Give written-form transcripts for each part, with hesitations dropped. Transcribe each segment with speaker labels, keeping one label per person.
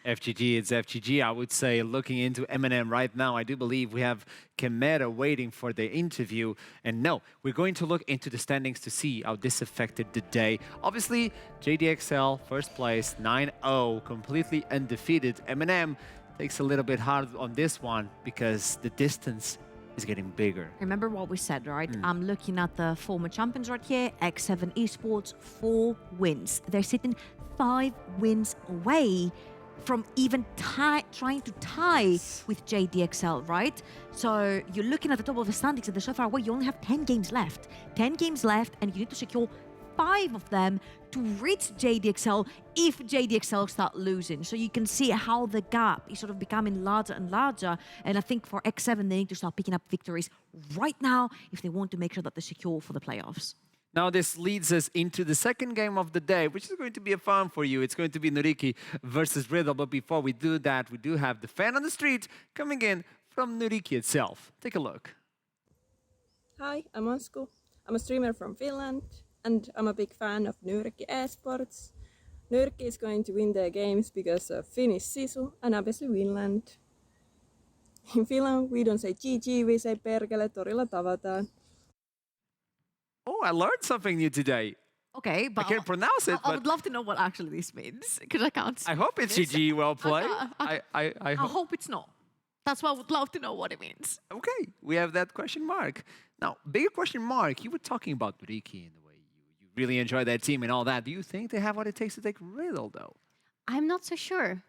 Speaker 1: FGG, it's FGG. I would say looking into M&M right now, I do believe we have Gameday waiting for the interview. And no, we're going to look into the standings to see how this affected the day. Obviously, JDXL, first place, 9-0, completely undefeated. M&M takes a little bit hard on this one because the distance is getting bigger.
Speaker 2: Remember what we said, right? I'm looking at the former champions right here. X7 Esports, 4 wins. They're sitting 5 wins away from even trying to tie with JDXL, right? So you're looking at the top of the standings and they're so far away. You only have 10 games left. 10 games left, and you need to secure 5 of them to reach JDXL if JDXL start losing. So you can see how the gap is sort of becoming larger and larger. And I think for X7, they need to start picking up victories right now if they want to make sure that they're secure for the playoffs.
Speaker 1: Now this leads us into the second game of the day, which is going to be a fun for you. It's going to be NYYRIKKI versus Riddle. But before we do that, we do have the fan on the street coming in from NYYRIKKI itself. Take a look.
Speaker 3: Hi, I'm Ansku. I'm a streamer from Finland, and I'm a big fan of Riddle Esports. NYYRIKKI is going to win their games because of Finnish sisu and obviously Finland. In Finland, we don't say GG, we say perkele, torilla tavataan.
Speaker 1: Oh, I learned something new today.
Speaker 2: Okay, but
Speaker 1: I can't pronounce it.
Speaker 2: I would love to know what actually this means, because I can't.
Speaker 1: I hope it's GG, well played.
Speaker 2: I hope it's not. That's why I would love to know what it means.
Speaker 1: Okay, we have that question mark. Now, bigger question mark, you were talking about NYYRIKKI in the way you really enjoy that team and all that. Do you think they have what it takes to take Riddle, though?
Speaker 4: I'm not so sure.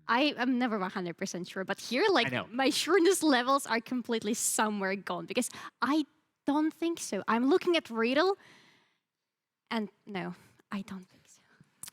Speaker 4: I am never 100% sure, but here, like,
Speaker 1: I know.
Speaker 4: my sureness levels are completely somewhere gone because I don't think so. I'm looking at Riddle, and no, I don't think so.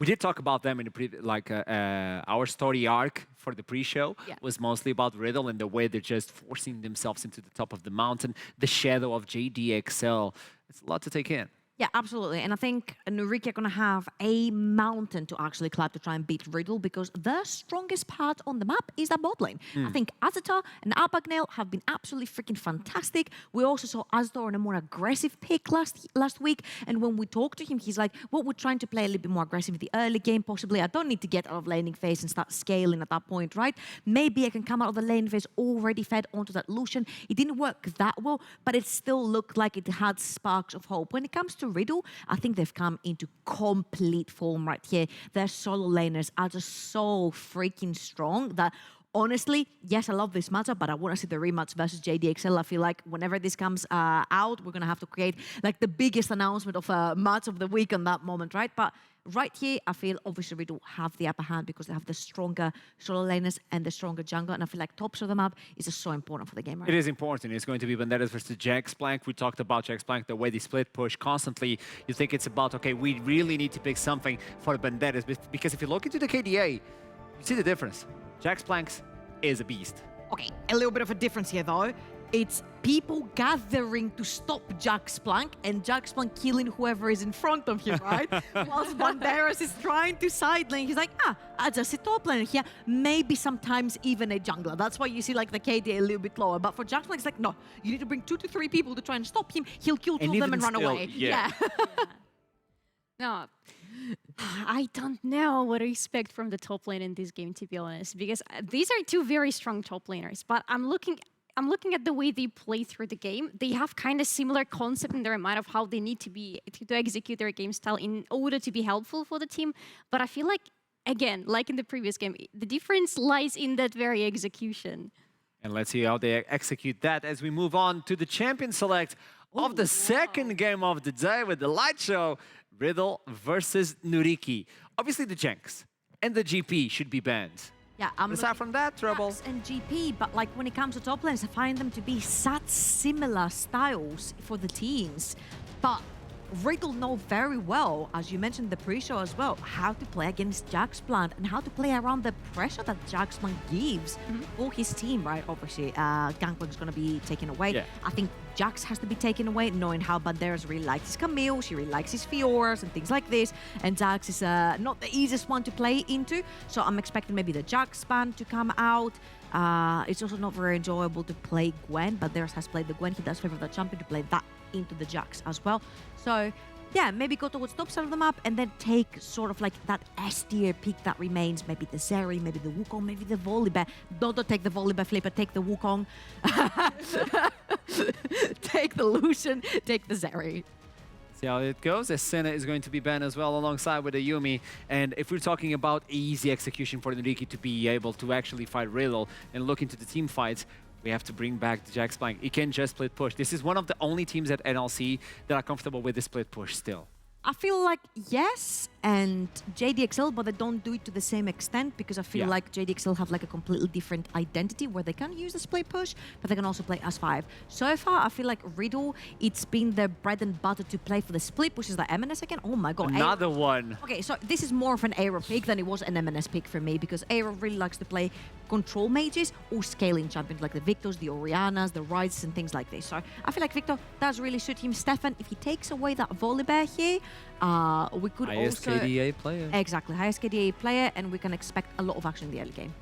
Speaker 1: We did talk about them in the our story arc for the pre-show was mostly about Riddle and the way they're just forcing themselves into the top of the mountain, the shadow of JDXL. It's a lot to take in.
Speaker 2: Yeah, absolutely. And I think NYYRIKKI are going to have a mountain to actually climb to try and beat Riddle because the strongest part on the map is that bot lane. I think Azita and Abagnale have been absolutely freaking fantastic. We also saw Azita on a more aggressive pick last week. And when we talked to him, he's like, well, we're trying to play a little bit more aggressive in the early game, possibly. I don't need to get out of laning phase and start scaling at that point, right? Maybe I can come out of the lane phase already fed onto that Lucian. It didn't work that well, but it still looked like it had sparks of hope. When it comes to Riddle, I think they've come into complete form right here. Their solo laners are just so freaking strong that honestly, yes, I love this matchup, but I want to see the rematch versus JDXL. I feel like whenever this comes out, we're going to have to create like the biggest announcement of a match of the week on that moment, right? But right here, I feel obviously Riddle have the upper hand because they have the stronger solo laners and the stronger jungle. And I feel like tops of the map is just so important for the game, right?
Speaker 1: It is important. It's going to be Vendettas versus JaxPlank. We talked about JaxPlank, the way they split push constantly. You think it's about, okay, we really need to pick something for Vendettas. Because if you look into the KDA, you see the difference. JaxPlank is a beast.
Speaker 2: Okay, a little bit of a difference here though. It's people gathering to stop JaxPlank and JaxPlank killing whoever is in front of him, right? Whilst Banderas is trying to side lane, he's like, I just sit top lane here. Maybe sometimes even a jungler. That's why you see like the KD a little bit lower. But for JaxPlank, it's like, no, you need to bring 2 to 3 people to try and stop him. He'll kill 2 of them and run away.
Speaker 1: Yeah.
Speaker 4: No, I don't know what to expect from the top lane in this game, to be honest, because these are 2 very strong top laners. But I'm looking at the way they play through the game. They have kind of similar concept in their mind of how they need to execute their game style in order to be helpful for the team. But I feel like, again, like in the previous game, the difference lies in that very execution.
Speaker 1: And let's see how they execute that as we move on to the champion select of the second game of the day with the light show, Riddle versus NYYRIKKI. Obviously the Jenks and the GP should be banned.
Speaker 2: Yeah,
Speaker 1: aside from that, Trouble.
Speaker 2: And GP, but like when it comes to top lanes, I find them to be such similar styles for the teams. But Riddle know very well, as you mentioned in the pre-show as well, how to play against JaxPlank and how to play around the pressure that JaxPlank gives for his team, right? Obviously, Gangplank is going to be taken away.
Speaker 1: Yeah.
Speaker 2: I think Jax has to be taken away, knowing how Banderas really likes his Camille, she really likes his Fioras and things like this. And Jax is not the easiest one to play into, so I'm expecting maybe the Jax ban to come out. It's also not very enjoyable to play Gwen, but Banderas has played the Gwen. He does favor the champion to play that into the Jax as well. So yeah, maybe go towards top side of the map and then take sort of like that S tier pick that remains. Maybe the Zeri, maybe the Wukong, maybe the Volibear. Don't take the Volibear, Flipper, take the Wukong. Take the Lucian, take the Zeri.
Speaker 1: See how it goes. Senna is going to be banned as well alongside with the Yuumi. And if we're talking about easy execution for NYYRIKKI to be able to actually fight Riddle and look into the team fights, we have to bring back the JaxPlank. He can just split push. This is one of the only teams at NLC that are comfortable with the split push still.
Speaker 2: I feel like yes, and JDXL, but they don't do it to the same extent because I feel like JDXL have like a completely different identity where they can use the split push, but they can also play S5. So far, I feel like Riddle, it's been their bread and butter to play for the split push. Is that MNS again? Oh my god.
Speaker 1: Another one.
Speaker 2: Okay, so this is more of an Aero pick than it was an MNS pick for me because Aero really likes to play control mages or scaling champions like the Victors, the Orianas, the Ryzes and things like this. So I feel like Victor does really suit him. Stefan, if he takes away that Volibear here, we could
Speaker 1: Highest
Speaker 2: also...
Speaker 1: KDA player.
Speaker 2: Exactly, highest KDA player, and we can expect a lot of action in the early game.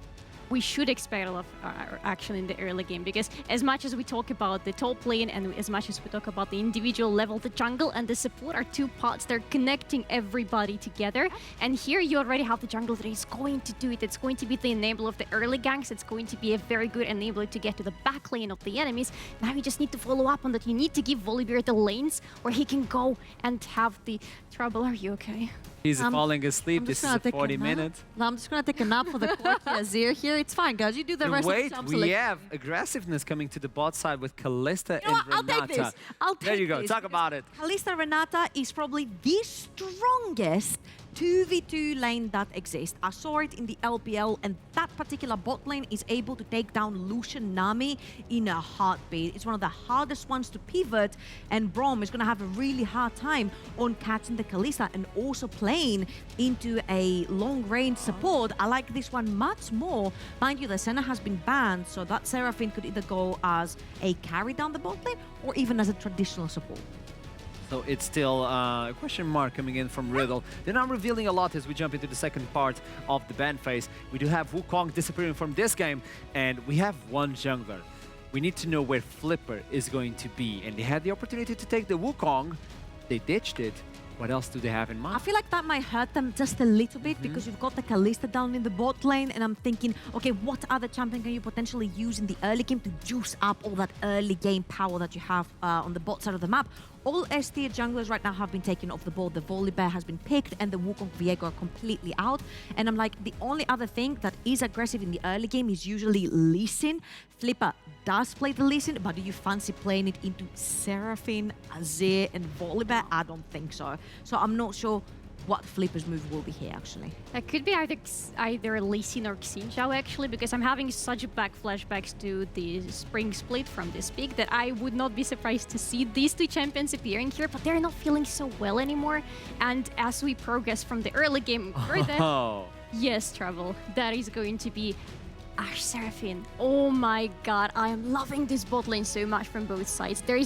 Speaker 4: We should expect a lot of action in the early game because as much as we talk about the top lane and as much as we talk about the individual level, the jungle and the support are two parts. They're connecting everybody together. And here you already have the jungle that is going to do it. It's going to be the enabler of the early ganks. It's going to be a very good enabler to get to the back lane of the enemies. Now you just need to follow up on that. You need to give Volibear the lanes where he can go and have the trouble. Are you okay?
Speaker 1: He's falling asleep. This is a 40 minutes.
Speaker 2: I'm just going to take a nap for the quirky Azir here. It's fine, guys. You do the rest
Speaker 1: Wait,
Speaker 2: of the
Speaker 1: we have aggressiveness coming to the bot side with Kalista
Speaker 2: You know
Speaker 1: and
Speaker 2: what? I'll
Speaker 1: Renata.
Speaker 2: take this. I'll take
Speaker 1: There you go.
Speaker 2: this,
Speaker 1: Talk about it.
Speaker 2: Kalista Renata is probably the strongest 2v2 lane that exists. I saw it in the LPL, and that particular bot lane is able to take down Lucian Nami in a heartbeat. It's one of the hardest ones to pivot, and Braum is going to have a really hard time on catching the Kalista and also playing into a long-range support. I like this one much more. Mind you, the Senna has been banned, so that Seraphine could either go as a carry down the bot lane or even as a traditional support.
Speaker 1: So it's still a question mark coming in from Riddle. They're not revealing a lot as we jump into the second part of the ban phase. We do have Wukong disappearing from this game, and we have one jungler. We need to know where Flipper is going to be, and they had the opportunity to take the Wukong. They ditched it. What else do they have in mind?
Speaker 2: I feel like that might hurt them just a little bit because you've got the Kalista down in the bot lane, and I'm thinking, okay, what other champion can you potentially use in the early game to juice up all that early game power that you have on the bot side of the map? All S-tier junglers right now have been taken off the board. The Volibear has been picked and the Wukong Viego are completely out. And I'm like, the only other thing that is aggressive in the early game is usually Lee Sin. Flipper does play the Lee Sin, but do you fancy playing it into Seraphine, Azir, and Volibear? I don't think so. So I'm not sure what Flipper's move will be here, actually.
Speaker 4: That could be either Lee Sin or Xinjiao, actually, because I'm having such back flashbacks to the spring split from this pick that I would not be surprised to see these two champions appearing here, but they're not feeling so well anymore. And as we progress from the early game further, yes, Travel, that is going to be Ash Seraphine. Oh my god, I am loving this bot lane so much from both sides. There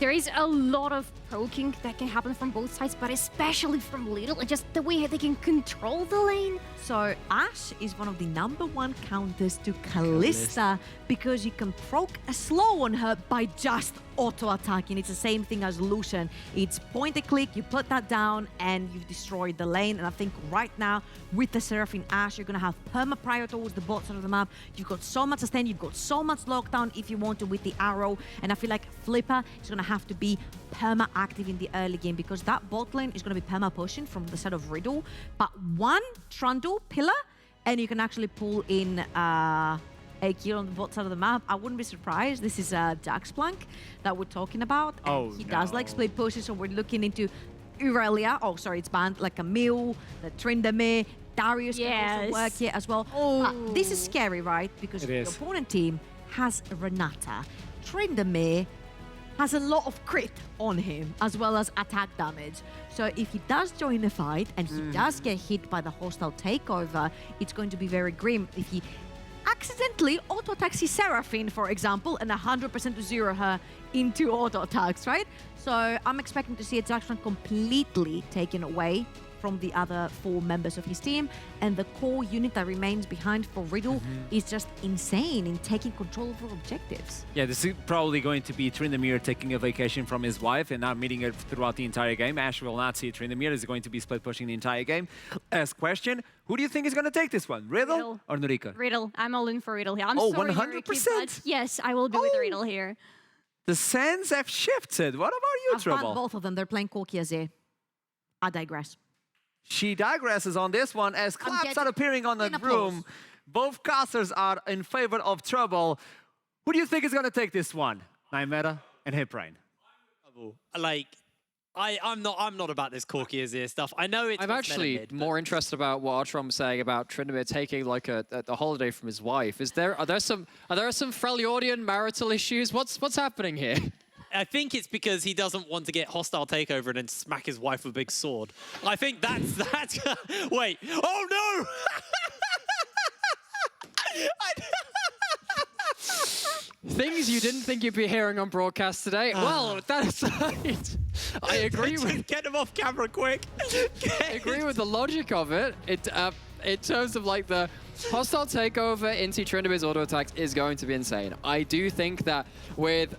Speaker 4: is a lot of poking that can happen from both sides, but especially from Lidl, and just the way they can control the lane.
Speaker 2: So Ash is one of the #1 counters to Kalista because you can proc a slow on her by just auto-attacking. It's the same thing as Lucian. It's point and click, you put that down, and you've destroyed the lane. And I think right now, with the Seraphine Ash, you're going to have perma-prio towards the bot side of the map. You've got so much sustain, you've got so much lockdown if you want to with the arrow. And I feel like Flipper is going to have to be perma-active in the early game because that bot lane is going to be perma-pushing from the side of Riddle. But one Trundle pillar, and you can actually pull in a kill on the bot side of the map. I wouldn't be surprised. This is JaxPlank that we're talking about. And he does like split pushes, so we're looking into Irelia. Oh, sorry, it's banned. Like Camille, the Tryndamere, Darius can also work here as well. This is scary, right? Because the opponent team has Renata. Tryndamere has a lot of crit on him, as well as attack damage. So if he does join the fight and he does get hit by the hostile takeover, it's going to be very grim. If he accidentally auto-attacks his Seraphine, for example, and 100% to zero her into auto-attacks, right? So I'm expecting to see a JaxPlank completely taken away from the other 4 members of his team, and the core unit that remains behind for Riddle is just insane in taking control of objectives.
Speaker 1: Yeah, this is probably going to be Tryndamere taking a vacation from his wife and not meeting her throughout the entire game. Ash will not see Tryndamere. Is going to be split pushing the entire game. Last question, who do you think is going to take this one? Riddle or NYYRIKKI?
Speaker 4: Riddle. I'm all in for Riddle here. I'm
Speaker 1: Oh,
Speaker 4: sorry,
Speaker 1: 100%?
Speaker 4: NYYRIKKI, but yes, I will be with Riddle here.
Speaker 1: The sands have shifted. What about you,
Speaker 2: I've found
Speaker 1: Trouble?
Speaker 2: both of them. They're playing Kokiaze. I digress.
Speaker 1: She digresses on this one as claps are appearing on the room. Both casters are in favor of Trouble. Who do you think is going to take this one? NYMYRIKKI and Hiprain.
Speaker 5: Like, I'm not about this Corky Azir stuff. I know it's.
Speaker 6: I'm actually more interested about what Artron was saying about Tryndamere taking like a holiday from his wife. Are there some Freljordian marital issues? What's happening here?
Speaker 5: I think it's because he doesn't want to get hostile takeover and then smack his wife with a big sword. I think that's wait. Oh no!
Speaker 6: Things you didn't think you'd be hearing on broadcast today. Well, that aside, I agree with.
Speaker 5: Get him off camera quick.
Speaker 6: I agree with the logic of it. In terms of like the hostile takeover into Tryndamere's auto attacks is going to be insane. I do think that with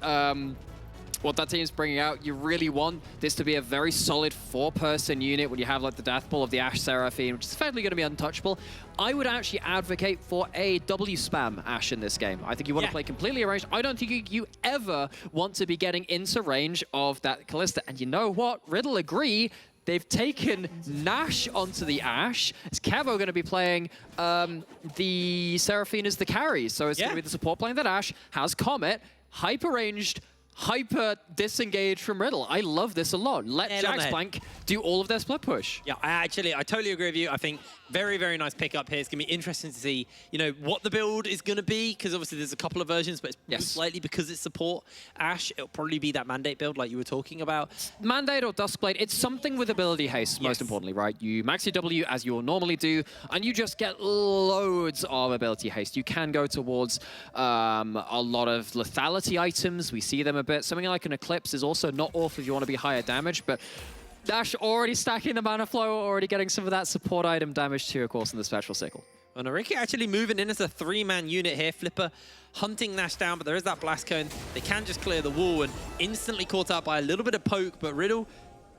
Speaker 6: what that team's bringing out, you really want this to be a very solid 4-person unit when you have like the Death Ball of the Ashe Seraphine, which is effectively going to be untouchable. I would actually advocate for a W spam Ashe in this game. I think you want to play completely arranged. I don't think you ever want to be getting into range of that Kalista. And you know what? Riddle agree. They've taken Nash onto the Ashe. Is Kevo going to be playing the Seraphine as the carry? So it's going to be the support playing that Ashe, has Comet, hyper-ranged, hyper disengaged from Riddle. I love this a lot. Let JaxPlank do all of their split push.
Speaker 5: Yeah, I totally agree with you. I think very, very nice pickup here. It's going to be interesting to see, you know, what the build is going to be, because obviously there's a couple of versions, but it's most likely because it's support Ashe, it'll probably be that Mandate build like you were talking about.
Speaker 6: Mandate or Duskblade, it's something with ability haste, most importantly, right? You max your W as you'll normally do, and you just get loads of ability haste. You can go towards a lot of lethality items. We see them a bit. Something like an Eclipse is also not awful if you want to be higher damage, but Dash already stacking the mana flow, already getting some of that support item damage too, of course, in the Spectral Sickle.
Speaker 5: Well, NYYRIKKI actually moving in as a 3-man unit here. Flipper hunting Nash down, but there is that Blast Cone. They can just clear the wall and instantly caught out by a little bit of poke, but Riddle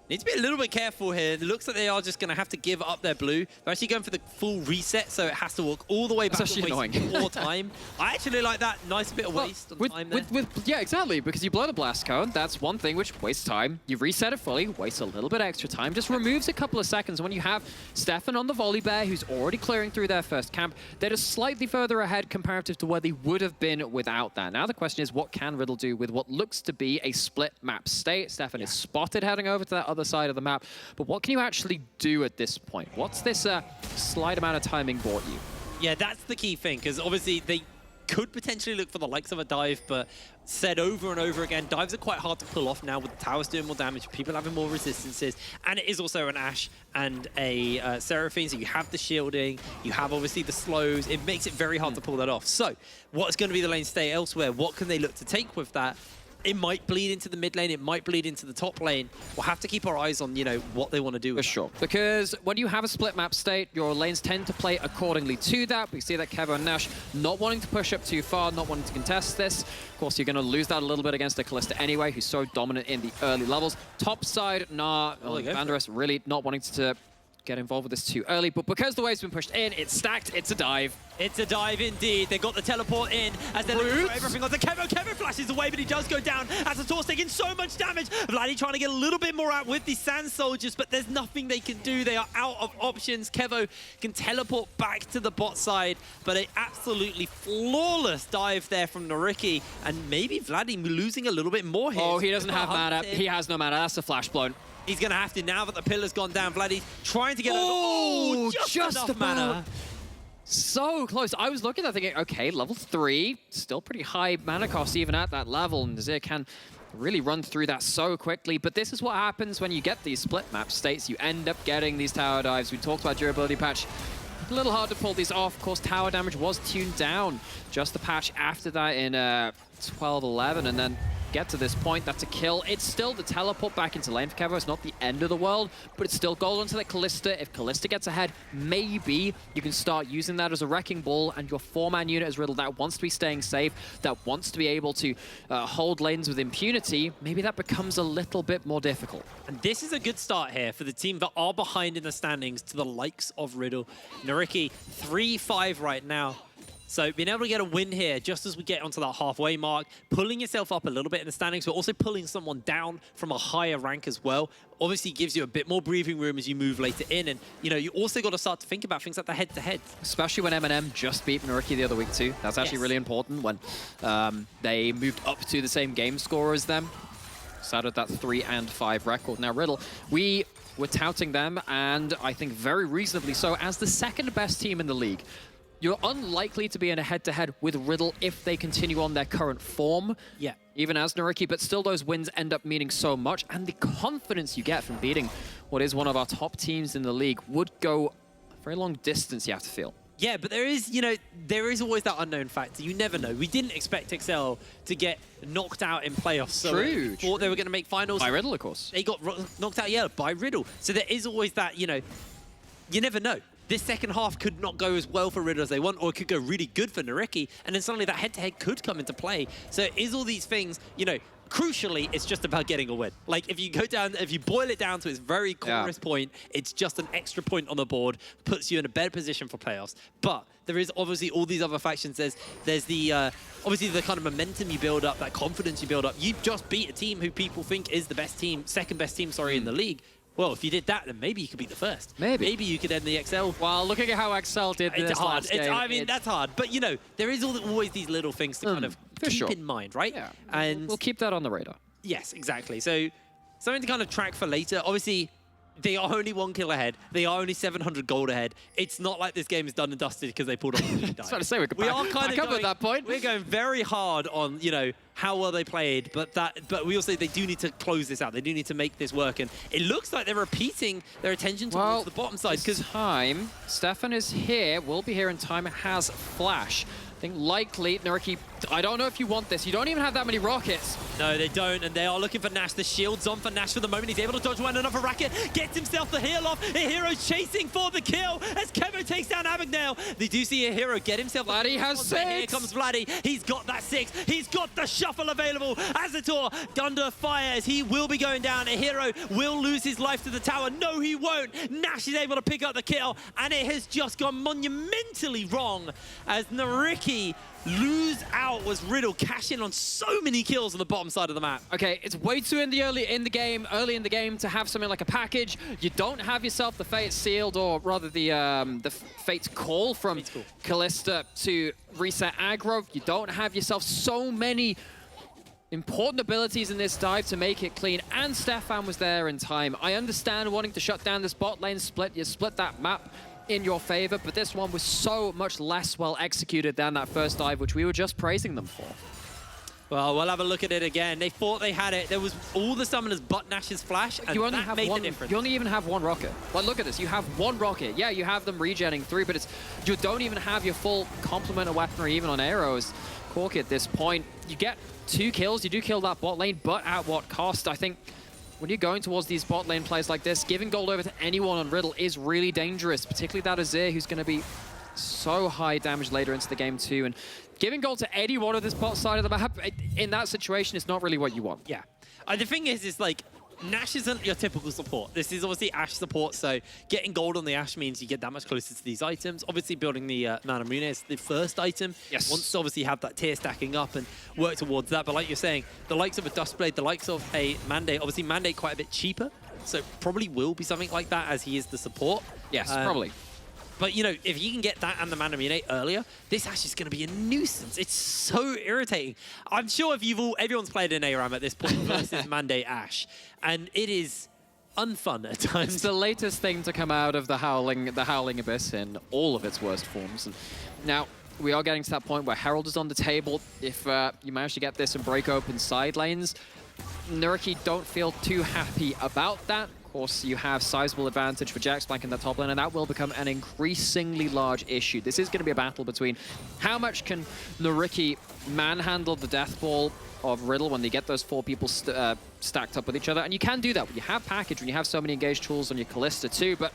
Speaker 5: needs to be a little bit careful here. It looks like they are just going to have to give up their blue. They're actually going for the full reset, so it has to walk all the way back and waste more time. I actually like that. Nice bit of waste on time there.
Speaker 6: Yeah, exactly, because you blow the Blast Cone, that's one thing which wastes time. You reset it fully, waste a little bit extra time, just removes a couple of seconds. When you have Stefan on the Volley Bear, who's already clearing through their first camp, they're just slightly further ahead comparative to where they would have been without that. Now the question is, what can Riddle do with what looks to be a split map state? Stefan is spotted heading over to that other side of the map, but what can you actually do at this point? What's this slight amount of timing bought you?
Speaker 5: Yeah, that's the key thing, because obviously they could potentially look for the likes of a dive, but said over and over again, dives are quite hard to pull off now with the towers doing more damage, people having more resistances, and it is also an Ashe and a Seraphine, so you have the shielding, you have obviously the slows, it makes it very hard to pull that off. So, what's going to be the lane stay elsewhere? What can they look to take with that? It might bleed into the mid lane, it might bleed into the top lane. We'll have to keep our eyes on, you know, what they want to do with
Speaker 6: For sure. Because when you have a split map state, your lanes tend to play accordingly to that. We see that Kevo and Nash not wanting to push up too far, not wanting to contest this. Of course, you're going to lose that a little bit against the Kalista anyway, who's so dominant in the early levels. Top side, Vanderis really not wanting to get involved with this too early, but because the wave's been pushed in, it's stacked, it's a dive.
Speaker 5: It's a dive indeed. They got the teleport in as they're looking for everything on the Kevo. Kevo flashes away, but he does go down as the Tor's taking so much damage. Vladdy trying to get a little bit more out with these Sand Soldiers, but there's nothing they can do. They are out of options. Kevo can teleport back to the bot side, but an absolutely flawless dive there from NYYRIKKI, and maybe Vladdy losing a little bit more here.
Speaker 6: Oh, he doesn't have mana. He has no mana. That's a flash blown.
Speaker 5: He's going to have to now that the pillar's gone down. Vladdy trying to get just enough mana.
Speaker 6: So close. I was looking at that thinking, okay, level 3, still pretty high mana cost even at that level, and Azir can really run through that so quickly. But this is what happens when you get these split map states. You end up getting these tower dives. We talked about durability patch. A little hard to pull these off. Of course, tower damage was tuned down just the patch after that in 12-11, and then get to this point. That's a kill. It's still the teleport back into lane for Kevo. It's not the end of the world, but it's still gold onto that Kalista. If Kalista gets ahead, maybe you can start using that as a wrecking ball, and your 4-man unit as Riddle that wants to be staying safe, that wants to be able to hold lanes with impunity, maybe that becomes a little bit more difficult.
Speaker 5: And this is a good start here for the team that are behind in the standings to the likes of Riddle. NYYRIKKI 3-5 right now. So being able to get a win here just as we get onto that halfway mark, pulling yourself up a little bit in the standings, but also pulling someone down from a higher rank as well, obviously gives you a bit more breathing room as you move later in. And, you know, you also got to start to think about things like the head-to-head.
Speaker 6: Especially when M&M just beat NYYRIKKI the other week too. That's actually really important when they moved up to the same game score as them. Started that 3-5 record. Now Riddle, we were touting them, and I think very reasonably so, as the second best team in the league. You're unlikely to be in a head-to-head with Riddle if they continue on their current form.
Speaker 5: Yeah.
Speaker 6: Even as NYYRIKKI, but still those wins end up meaning so much. And the confidence you get from beating what is one of our top teams in the league would go a very long distance, you have to feel.
Speaker 5: Yeah, but there is, you know, there is always that unknown factor. You never know. We didn't expect Excel to get knocked out in playoffs. So
Speaker 6: True.
Speaker 5: thought they were going to make finals.
Speaker 6: By Riddle, of course.
Speaker 5: They got knocked out, yeah, by Riddle. So there is always that, you know, you never know. This second half could not go as well for Riddle as they want, or it could go really good for NYYRIKKI, and then suddenly that head-to-head could come into play. So it is all these things, you know, crucially, it's just about getting a win. Like, if you go down, if you boil it down to its very corest point, it's just an extra point on the board, puts you in a better position for playoffs. But there is obviously all these other factions. There's the, obviously the kind of momentum you build up, that confidence you build up. You just beat a team who people think is the best team, second best team, sorry, in the league. Well, if you did that, then maybe you could be the first. Maybe you could end the XL.
Speaker 6: Well, looking at how XL did this
Speaker 5: it's hard.
Speaker 6: last game.
Speaker 5: I mean, that's hard. But, you know, there is always these little things to kind of keep in mind, right?
Speaker 6: Yeah.
Speaker 5: And
Speaker 6: we'll keep that on the radar.
Speaker 5: yes, exactly. So something to kind of track for later. Obviously, they are only 1 kill ahead. They are only 700 gold ahead. It's not like this game is done and dusted because they pulled off the lead.
Speaker 6: I was about to say, we are kind of at that point.
Speaker 5: We're going very hard on, you know, how well they played, but we also, they do need to close this out. They do need to make this work, and it looks like they're repeating their attention towards the bottom side. Because
Speaker 6: time, Stefan is here, will be here in time, has flash. I think likely, NYYRIKKI, I don't know if you want this. You don't even have that many rockets.
Speaker 5: no, they don't, and they are looking for Nash. The shield's on for Nash for the moment. He's able to dodge one another racket, gets himself the heal off. A hero's chasing for the kill as Kevo takes down Abagnale. They do see a hero get himself.
Speaker 6: Vladdy has 6.
Speaker 5: Here comes Vladdy. He's got that 6. He's got the shuffle available. Azator under fire as he will be going down. A hero will lose his life to the tower. No, he won't. Nash is able to pick up the kill, and it has just gone monumentally wrong as NYYRIKKI lose out was Riddle cashing on so many kills on the bottom side of the map.
Speaker 6: Okay, it's way too early in the game to have something like a package. You don't have yourself the Fate Sealed, or rather the Fate Call from Kalista to reset aggro. You don't have yourself so many important abilities in this dive to make it clean, and Stefan was there in time. I understand wanting to shut down this bot lane split. You split that map in your favor, but this one was so much less well executed than that first dive, which we were just praising them for.
Speaker 5: Well, we'll have a look at it again. They thought they had it. There was all the summoners but Nash's flash, and
Speaker 6: you only
Speaker 5: that
Speaker 6: have
Speaker 5: made
Speaker 6: one,
Speaker 5: the difference.
Speaker 6: You only even have 1 rocket. Like, look at this. You have 1 rocket. Yeah, you have them regenning 3, but you don't even have your full complement of weaponry even on arrows. Corki at this point, you get 2 kills. You do kill that bot lane, but at what cost? I think when you're going towards these bot lane plays like this, giving gold over to anyone on Riddle is really dangerous, particularly that Azir, who's going to be so high damage later into the game too. And giving gold to anyone on this bot side of the map, in that situation, is not really what you want.
Speaker 5: Yeah. The thing is like, Nash isn't your typical support. This is obviously Ashe support, so getting gold on the Ashe means you get that much closer to these items. Obviously, building the Manamune is the first item.
Speaker 6: Yes.
Speaker 5: Wants to obviously have that tier stacking up and work towards that. But like you're saying, the likes of a Duskblade, the likes of a Mandate, obviously Mandate quite a bit cheaper, so probably will be something like that as he is the support.
Speaker 6: Yes, probably.
Speaker 5: But, you know, if you can get that and the Manamune earlier, this Ashe is going to be a nuisance. It's so irritating. I'm sure if everyone's played an ARAM at this point versus Mandate Ashe, and it is unfun at times.
Speaker 6: It's the latest thing to come out of the Howling Abyss in all of its worst forms. And now, we are getting to that point where Herald is on the table. If you manage to get this and break open side lanes, NYYRIKKI don't feel too happy about that. course, you have sizable advantage for JaxPlank in the top lane, and that will become an increasingly large issue. This is going to be a battle between how much can NYYRIKKI manhandle the death ball of Riddle when they get those 4 people stacked up with each other. And you can do that when you have package, when you have so many engaged tools on your Kalista too, but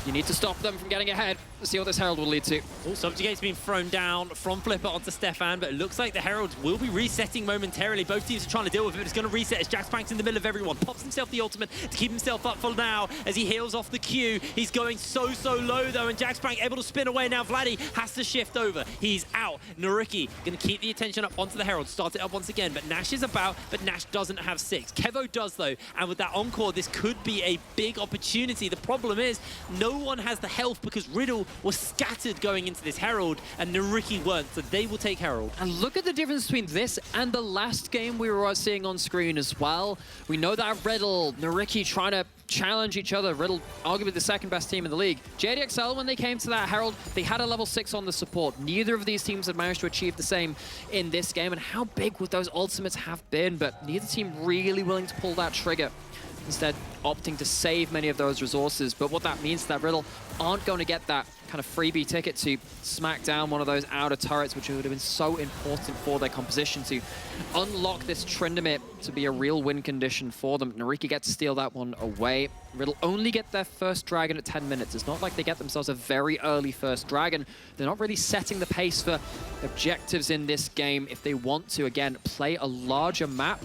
Speaker 6: you need to stop them from getting ahead. Let's see what this Herald will lead to.
Speaker 5: Oh, Subjugate's been thrown down from Flipper onto Stefan, but it looks like the Heralds will be resetting momentarily. Both teams are trying to deal with it, but it's going to reset as JaxPlank's in the middle of everyone. Pops himself the ultimate to keep himself up for now as he heals off the Q. He's going so low, though, and JaxPlank able to spin away. Now Vladdy has to shift over. He's out. NYYRIKKI going to keep the attention up onto the Herald, start it up once again, but Nash is about, but Nash doesn't have 6. Kevo does, though, and with that encore, this could be a big opportunity. The problem is, no one has the health because Riddle was scattered going into this Herald, and NYYRIKKI weren't, so they will take Herald.
Speaker 6: And look at the difference between this and the last game we were seeing on screen as well. We know that Riddle, NYYRIKKI trying to challenge each other. Riddle, arguably the second best team in the league. JDXL, when they came to that Herald, they had a level 6 on the support. Neither of these teams had managed to achieve the same in this game, and how big would those ultimates have been? But neither team really willing to pull that trigger. Instead, opting to save many of those resources. But what that means is that Riddle aren't going to get that kind of freebie ticket to smack down one of those outer turrets, which would have been so important for their composition to unlock this Tryndamere to be a real win condition for them. NYYRIKKI gets to steal that one away. Riddle only get their first dragon at 10 minutes. It's not like they get themselves a very early first dragon. They're not really setting the pace for objectives in this game if they want to, again, play a larger map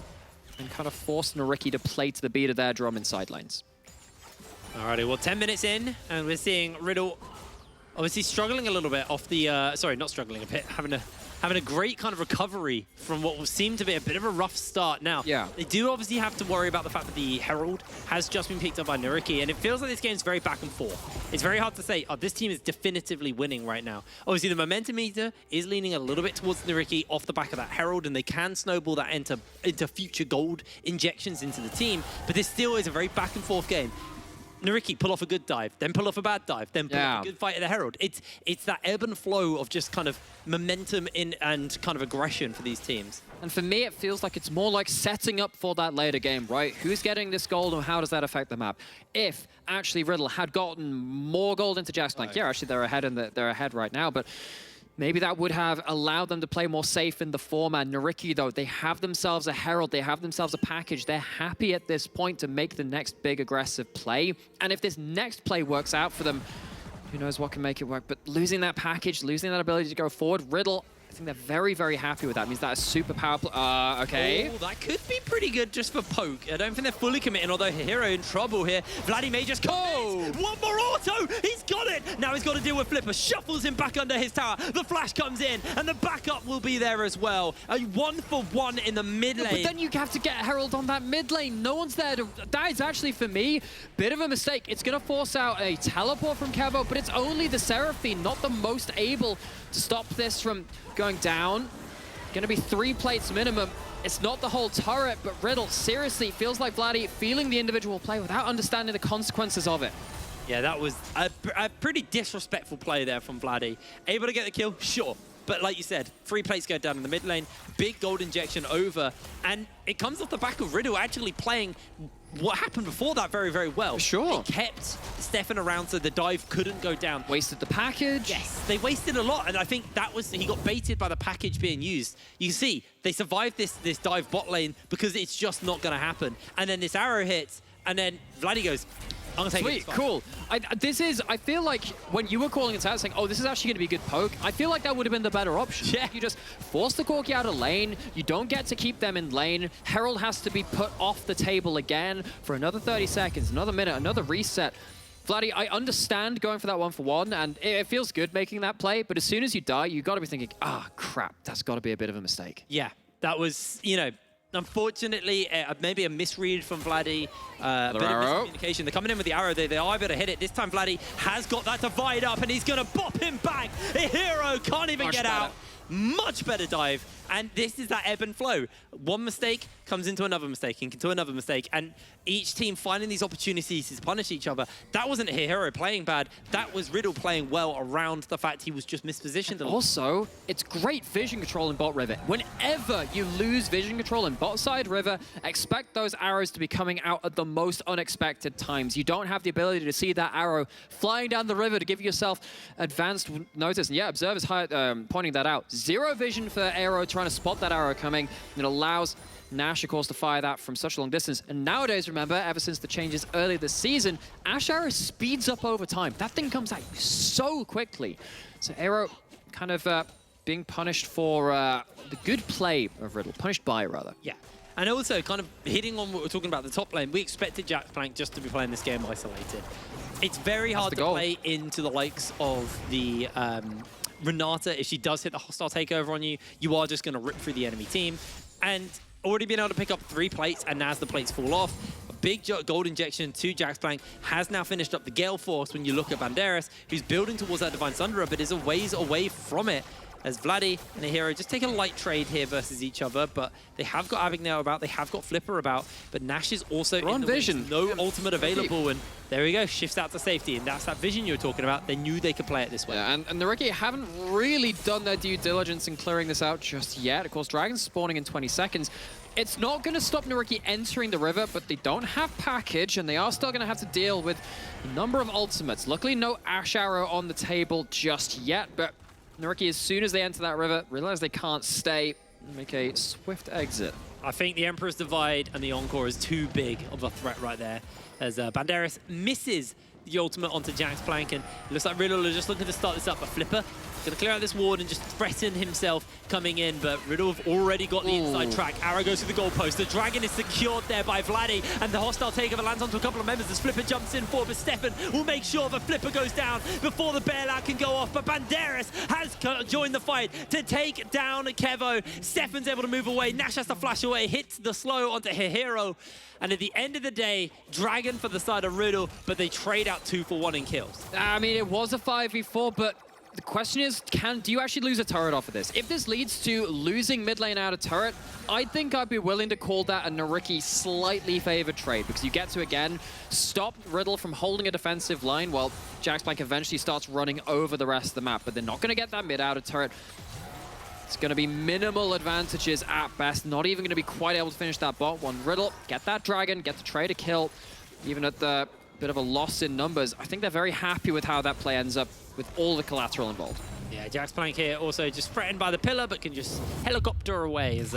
Speaker 6: and kind of force NYYRIKKI to play to the beat of their drum in side lanes.
Speaker 5: Alrighty, well, 10 minutes in, and we're seeing Riddle obviously struggling a little bit off the, sorry, not struggling a bit, having a great kind of recovery from what will seem to be a bit of a rough start. Now,
Speaker 6: yeah,
Speaker 5: they do obviously have to worry about the fact that the Herald has just been picked up by NYYRIKKI, and it feels like this game's very back and forth. It's very hard to say, oh, this team is definitively winning right now. Obviously, the momentum meter is leaning a little bit towards NYYRIKKI off the back of that Herald, and they can snowball that into future gold injections into the team, but this still is a very back and forth game. NYYRIKKI pull off a good dive, then pull off a bad dive, then pull off a good fight at the Herald. It's that ebb and flow of just kind of momentum in and kind of aggression for these teams.
Speaker 6: And for me, it feels like it's more like setting up for that later game, right? Who's getting this gold and how does that affect the map? If actually Riddle had gotten more gold into JaxPlank, yeah, actually they're ahead right now, but maybe that would have allowed them to play more safe in the format. NYYRIKKI, though, they have themselves a Herald, they have themselves a package. They're happy at this point to make the next big aggressive play. And if this next play works out for them, who knows what can make it work. But losing that package, losing that ability to go forward, Riddle, I think they're very, very happy with that. It means that a super power play. Okay.
Speaker 5: Oh, that could be pretty good just for poke. I don't think they're fully committing, although Hero in trouble here. Vladdy may just commit. One more auto. He's got it. Now he's got to deal with Flipper. Shuffles him back under his tower. The flash comes in, and the backup will be there as well. A 1-for-1 in the mid lane.
Speaker 6: But then you have to get Herald on that mid lane. No one's there to... That is actually, for me, bit of a mistake. It's going to force out a teleport from Kevo, but it's only the Seraphine, not the most able to stop this from going down. Going to be 3 plates minimum. It's not the whole turret, but Riddle, seriously, feels like Vladdy feeling the individual play without understanding the consequences of it.
Speaker 5: Yeah, that was a pretty disrespectful play there from Vladdy. Able to get the kill? Sure. But like you said, 3 plates go down in the mid lane, big gold injection over, and it comes off the back of Riddle actually playing what happened before that very, very well.
Speaker 6: Sure.
Speaker 5: They kept Stefan around so the dive couldn't go down.
Speaker 6: Wasted the package.
Speaker 5: Yes, they wasted a lot, and I think that was, he got baited by the package being used. You can see, they survived this dive bot lane because it's just not going to happen. And then this arrow hits, and then Vladdy goes, I'm gonna take
Speaker 6: Sweet,
Speaker 5: it.
Speaker 6: cool. I feel like when you were calling it out saying, oh, this is actually gonna be good poke, I feel like that would have been the better option.
Speaker 5: Yeah.
Speaker 6: You just force the Corki out of lane, you don't get to keep them in lane, Herald has to be put off the table again for another 30 seconds, another minute, another reset. Vladdy, I understand going for that 1-for-1, and it feels good making that play, but as soon as you die, you gotta be thinking, ah, crap, that's gotta be a bit of a mistake.
Speaker 5: Yeah, that was, you know, unfortunately, maybe a misread from Vladdy, a bit of miscommunication. They're coming in with the arrow, they are able to hit it. This time Vladdy has got that divide up, and he's going to bop him back. A Hero can't even get out. much better dive. And this is that ebb and flow. One mistake comes into another mistake, into another mistake, and each team finding these opportunities to punish each other. That wasn't Hero playing bad. That was Riddle playing well around the fact he was just mispositioned.
Speaker 6: Also, it's great vision control in bot river. Whenever you lose vision control in bot side river, expect those arrows to be coming out at the most unexpected times. You don't have the ability to see that arrow flying down the river to give yourself advanced notice. And yeah, Observer's pointing that out. Zero vision for Aero trying to spot that arrow coming. And it allows Nash, of course, to fire that from such a long distance. And nowadays, remember, ever since the changes earlier this season, Ash Arrow speeds up over time. That thing comes at you so quickly. So Aero kind of being punished for the good play of Riddle. Punished by, rather.
Speaker 5: Yeah. And also, kind of hitting on what we're talking about the top lane, we expected JaxPlank just to be playing this game isolated. It's very hard to play into the likes of the Renata. If she does hit the hostile takeover on you, you are just going to rip through the enemy team. And already been able to pick up 3 plates, and as the plates fall off, a big gold injection to JaxPlank has now finished up the Gale Force. When you look at Banderas, who's building towards that Divine Sunderer, but is a ways away from it. As Vladdy and a Hero just take a light trade here versus each other, but they have got Abagnale about, they have got Flipper about, but Nash is also in the
Speaker 6: vision.
Speaker 5: Wings. No ultimate available, and there we go, shifts out to safety, and that's that vision you were talking about. They knew they could play it this way.
Speaker 6: Yeah, and NYYRIKKI haven't really done their due diligence in clearing this out just yet. Of course, Dragon's spawning in 20 seconds. It's not going to stop NYYRIKKI entering the river, but they don't have package, and they are still going to have to deal with a number of ultimates. Luckily, no Ash Arrow on the table just yet, but NYYRIKKI, as soon as they enter that river, realize they can't stay, make a swift exit.
Speaker 5: I think the Emperor's Divide and the Encore is too big of a threat right there, as Banderas misses the ultimate onto JaxPlank, and it looks like Riddle is just looking to start this up. But Flipper going to clear out this ward and just threaten himself coming in, but Riddle have already got the inside track. Arrow goes to the goalpost. The Dragon is secured there by Vladdy, and the hostile takeover lands onto a couple of members as Flipper jumps in forward, but Stefan will make sure the Flipper goes down before the bailout can go off. But Banderas has joined the fight to take down Kevo. Stefan's able to move away. Nash has to flash away, hits the slow onto Hero. And at the end of the day, Dragon for the side of Riddle, but they trade out 2 for 1 in kills.
Speaker 6: I mean, it was a 5v4, but the question is, do you actually lose a turret off of this? If this leads to losing mid lane out of turret, I think I'd be willing to call that a NYYRIKKI slightly favored trade, because you get to, again, stop Riddle from holding a defensive line while JaxPlank eventually starts running over the rest of the map, but they're not going to get that mid out of turret. It's going to be minimal advantages at best, not even going to be quite able to finish that bot one. Riddle, get that Dragon, get the trade a kill, even at the bit of a loss in numbers. I think they're very happy with how that play ends up with all the collateral involved.
Speaker 5: Yeah, JaxPlank here also just threatened by the pillar, but can just helicopter away as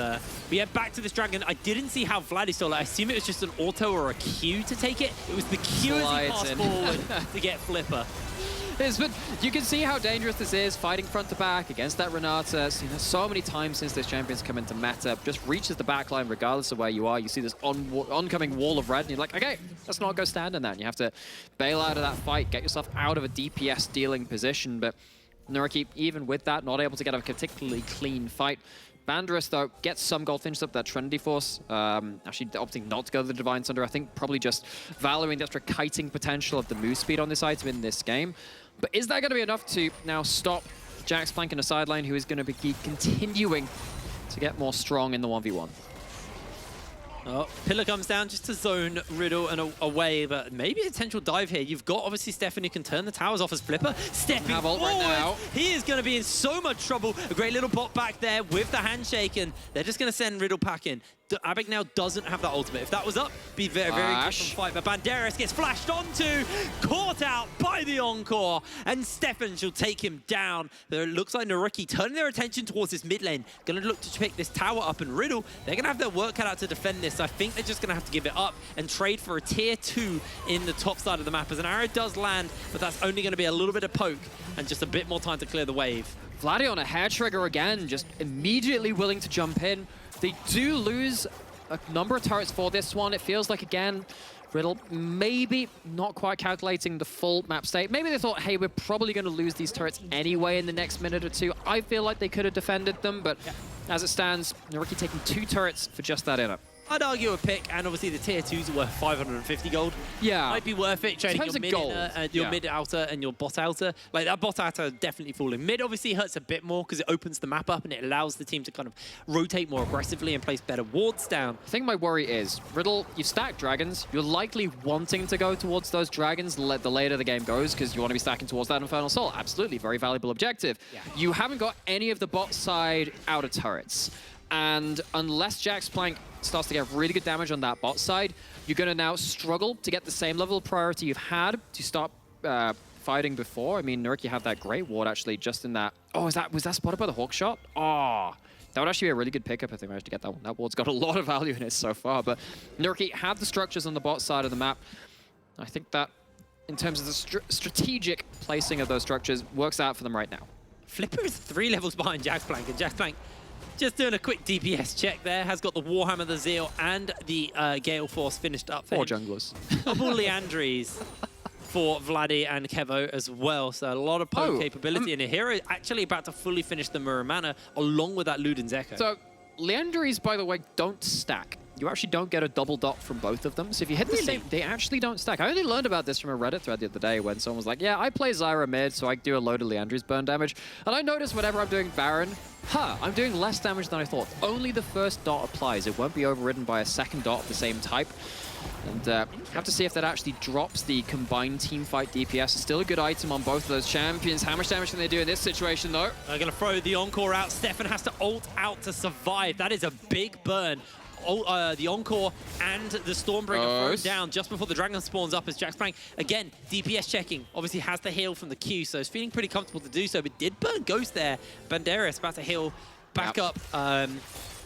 Speaker 5: we head back to this Dragon. I didn't see how Vladdy stole it. I assume it was just an auto or a Q to take it. It was the Q as he passed forward to get Flipper.
Speaker 6: But you can see how dangerous this is, fighting front to back against that Renata. So many times since this champion's come into meta, just reaches the backline regardless of where you are. You see this oncoming wall of red, and you're like, okay, let's not go stand in that. And you have to bail out of that fight, get yourself out of a DPS dealing position. But NYYRIKKI, even with that, not able to get a particularly clean fight. Banderas, though, gets some gold, finishes up that Trinity Force. Actually opting not to go to the Divine Sunder. I think probably just valuing the extra kiting potential of the move speed on this item in this game. But is that going to be enough to now stop JaxPlank in the sideline, who is going to be continuing to get more strong in the 1v1?
Speaker 5: Oh, Pillar comes down just to zone Riddle and away, but maybe a potential dive here. You've got, obviously, Stefan who can turn the towers off as Flipper. Stepping forward, right now. He is going to be in so much trouble. A great little bot back there with the handshake, and they're just going to send Riddle packing. Abagnale doesn't have that ultimate. If that was up, be very, very different fight. But Banderas gets flashed onto, caught out by the Encore, and Stefan shall take him down. There it looks like NYYRIKKI turning their attention towards this mid lane. Going to look to pick this tower up, and Riddle, they're going to have their work cut out to defend this. So I think they're just going to have to give it up and trade for a tier 2 in the top side of the map, as an arrow does land, but that's only going to be a little bit of poke and just a bit more time to clear the wave.
Speaker 6: Vladdy on a hair trigger again, just immediately willing to jump in. They do lose a number of turrets for this one. It feels like, again, Riddle maybe not quite calculating the full map state. Maybe they thought, hey, we're probably going to lose these turrets anyway in the next minute or two. I feel like they could have defended them, but as it stands, NYYRIKKI taking 2 turrets for just that inner.
Speaker 5: I'd argue a pick, and obviously the tier 2s are worth 550 gold.
Speaker 6: Yeah.
Speaker 5: Might be worth it trading
Speaker 6: Depends
Speaker 5: your
Speaker 6: on
Speaker 5: mid,
Speaker 6: gold.
Speaker 5: your
Speaker 6: Yeah.
Speaker 5: mid outer and your bot outer. Like that bot outer definitely falling. Mid obviously hurts a bit more because it opens the map up and it allows the team to kind of rotate more aggressively and place better wards down.
Speaker 6: I think my worry is, Riddle, you've stacked dragons. You're likely wanting to go towards those dragons the later the game goes because you want to be stacking towards that Infernal Soul. Absolutely, very valuable objective.
Speaker 5: Yeah.
Speaker 6: You haven't got any of the bot side outer turrets. And unless JaxPlank starts to get really good damage on that bot side, you're going to now struggle to get the same level of priority you've had to start fighting before. I mean, NYYRIKKI have that great ward actually just in that. Oh, was that spotted by the hook shot? Oh, that would actually be a really good pickup if they managed to get that one. That ward's got a lot of value in it so far, but NYYRIKKI have the structures on the bot side of the map. I think that in terms of the strategic placing of those structures works out for them right now.
Speaker 5: Flipper is 3 levels behind JaxPlank, and JaxPlank just doing a quick DPS check there. Has got the Warhammer, the Zeal, and the Gale Force finished up.
Speaker 6: Four junglers.
Speaker 5: Double Leandries for Vladdy and Kevo as well. So a lot of poke capability. And a hero actually about to fully finish the Mirror Mana along with that Luden's Echo.
Speaker 6: So Leandries, by the way, don't stack. You actually don't get a double dot from both of them. So if you hit the same, they actually don't stack. I only learned about this from a Reddit thread the other day when someone was like, yeah, I play Zyra mid, so I do a load of Leandries burn damage. And I noticed whenever I'm doing Baron, I'm doing less damage than I thought. Only the first dot applies. It won't be overridden by a second dot of the same type. And have to see if that actually drops the combined teamfight DPS. It's still a good item on both of those champions. How much damage can they do in this situation, though?
Speaker 5: They're going to throw the Encore out. Stefan has to ult out to survive. That is a big burn. The Encore and the Stormbringer thrown down just before the Dragon spawns up as JaxPlank, again, DPS checking. Obviously has the heal from the Q, so it's feeling pretty comfortable to do so, but did burn Ghost there. Banderas about to heal back up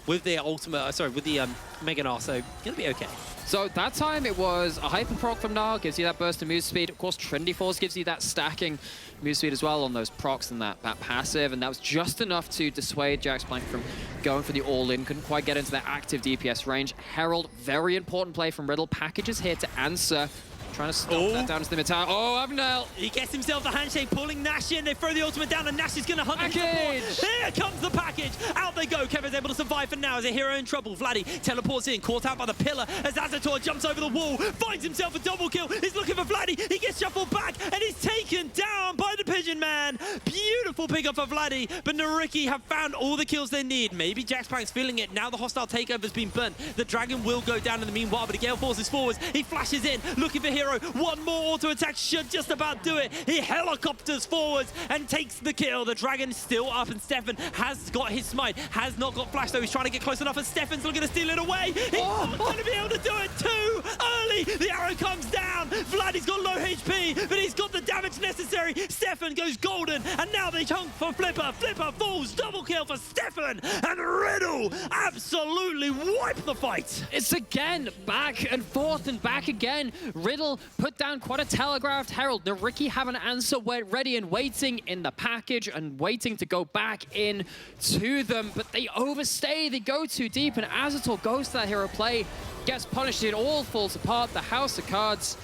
Speaker 5: with the ultimate, with the Mega Gnar, so gonna be okay.
Speaker 6: So that time it was a hyper proc from Gnar, gives you that burst of move speed. Of course, Trinity Force gives you that stacking move speed as well on those procs and that passive, and that was just enough to dissuade JaxPlank from going for the all-in. Couldn't quite get into that active DPS range. Herald, very important play from Riddle. Package is here to answer. Trying to stop that down to the mid-tower. Oh, Abnel!
Speaker 5: He gets himself the handshake, pulling Nash in. They throw the ultimate down, and Nash is going to hunt
Speaker 6: package!
Speaker 5: Support. Here comes the package. Out they go. Kevin's able to survive for now as a hero in trouble. Vladdy teleports in, caught out by the pillar as Azator jumps over the wall, finds himself a double kill. He's looking for Vladdy. He gets shuffled back, and he's taken down by the Pigeon Man. Beautiful pickup for Vladdy, but NYYRIKKI have found all the kills they need. Maybe JaxPlank's feeling it. Now the hostile takeover's been burnt. The Dragon will go down in the meanwhile, but the Gale forces forwards. He flashes in, looking for hero. One more auto attack should just about do it. He helicopters forwards and takes the kill. The Dragon is still up, and Stefan has got his smite. Has not got flash though. He's trying to get close enough, and Stefan's looking to steal it away. He's not going to be able to do it too early. The arrow comes down. Vladdy's got low HP, but he's got the damage necessary. Stefan goes golden, and now they chunk for Flipper. Flipper falls. Double kill for Stefan, and Riddle absolutely wipe the fight.
Speaker 6: It's again back and forth and back again. Riddle put down quite a telegraphed Herald. NYYRIKKI have an answer ready and waiting in the package and waiting to go back in to them, but they overstay. They go too deep, and Azator goes to that hero play, gets punished. It all falls apart. The House of Cards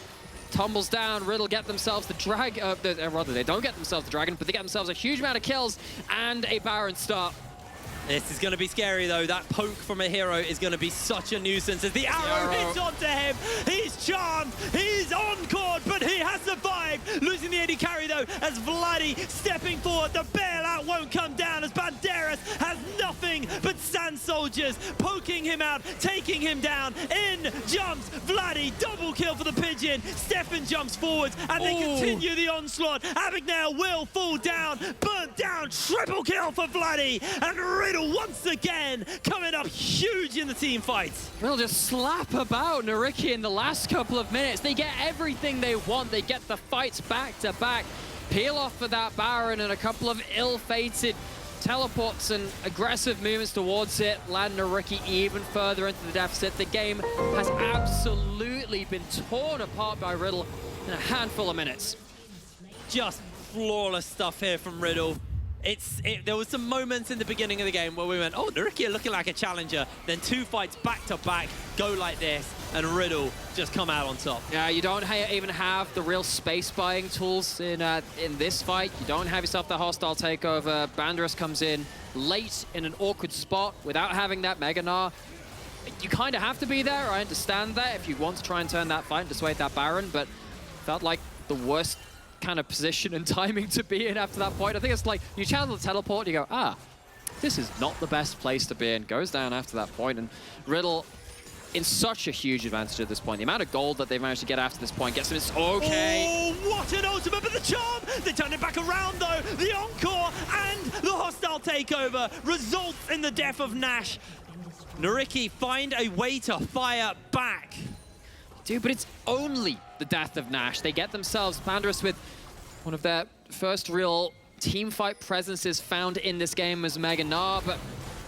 Speaker 6: tumbles down. Riddle get themselves the rather, they don't get themselves the Dragon, but they get themselves a huge amount of kills and a Baron start.
Speaker 5: This is going to be scary, though. That poke from a hero is going to be such a nuisance as the arrow hits onto him. He's charmed. He's encored, but he has survived. Losing the AD carry, though, as Vladdy stepping forward. The bailout won't come down as Banderas has nothing but Sand Soldiers poking him out, taking him down. In jumps Vladdy. Double kill for the Pigeon. Stefan jumps forwards, and they continue the onslaught. Abagnale will fall down. Burnt down. Triple kill for Vladdy. And Riddle once again coming up huge in the team fight.
Speaker 6: Riddle just slap about NYYRIKKI in the last couple of minutes. They get everything they want. They get the fights back to back. Peel off for that Baron, and a couple of ill-fated teleports and aggressive movements towards it land NYYRIKKI even further into the deficit. The game has absolutely been torn apart by Riddle in a handful of minutes.
Speaker 5: Just flawless stuff here from Riddle. There was some moments in the beginning of the game where we went, oh, NYYRIKKI are looking like a challenger. Then 2 fights back to back go like this, and Riddle just come out on top.
Speaker 6: Yeah, you don't even have the real space buying tools in this fight. You don't have yourself the hostile takeover. Banderas comes in late in an awkward spot without having that Mega Gnar. you kind of have to be there. I understand that if you want to try and turn that fight and dissuade that Baron, but felt like the worst kind of position and timing to be in after that point. I think it's like you channel the teleport and you go, this is not the best place to be in. Goes down after that point, and Riddle in such a huge advantage at this point. The amount of gold that they've managed to get after this point gets them. It's okay.
Speaker 5: Oh, what an ultimate, but the charm! They turn it back around though. The encore and the hostile takeover results in the death of Nash. NYYRIKKI find a way to fire back.
Speaker 6: Dude, but it's only the death of Nash. They get themselves Pandarus with one of their first real team fight presences found in this game as Mega Gnar, but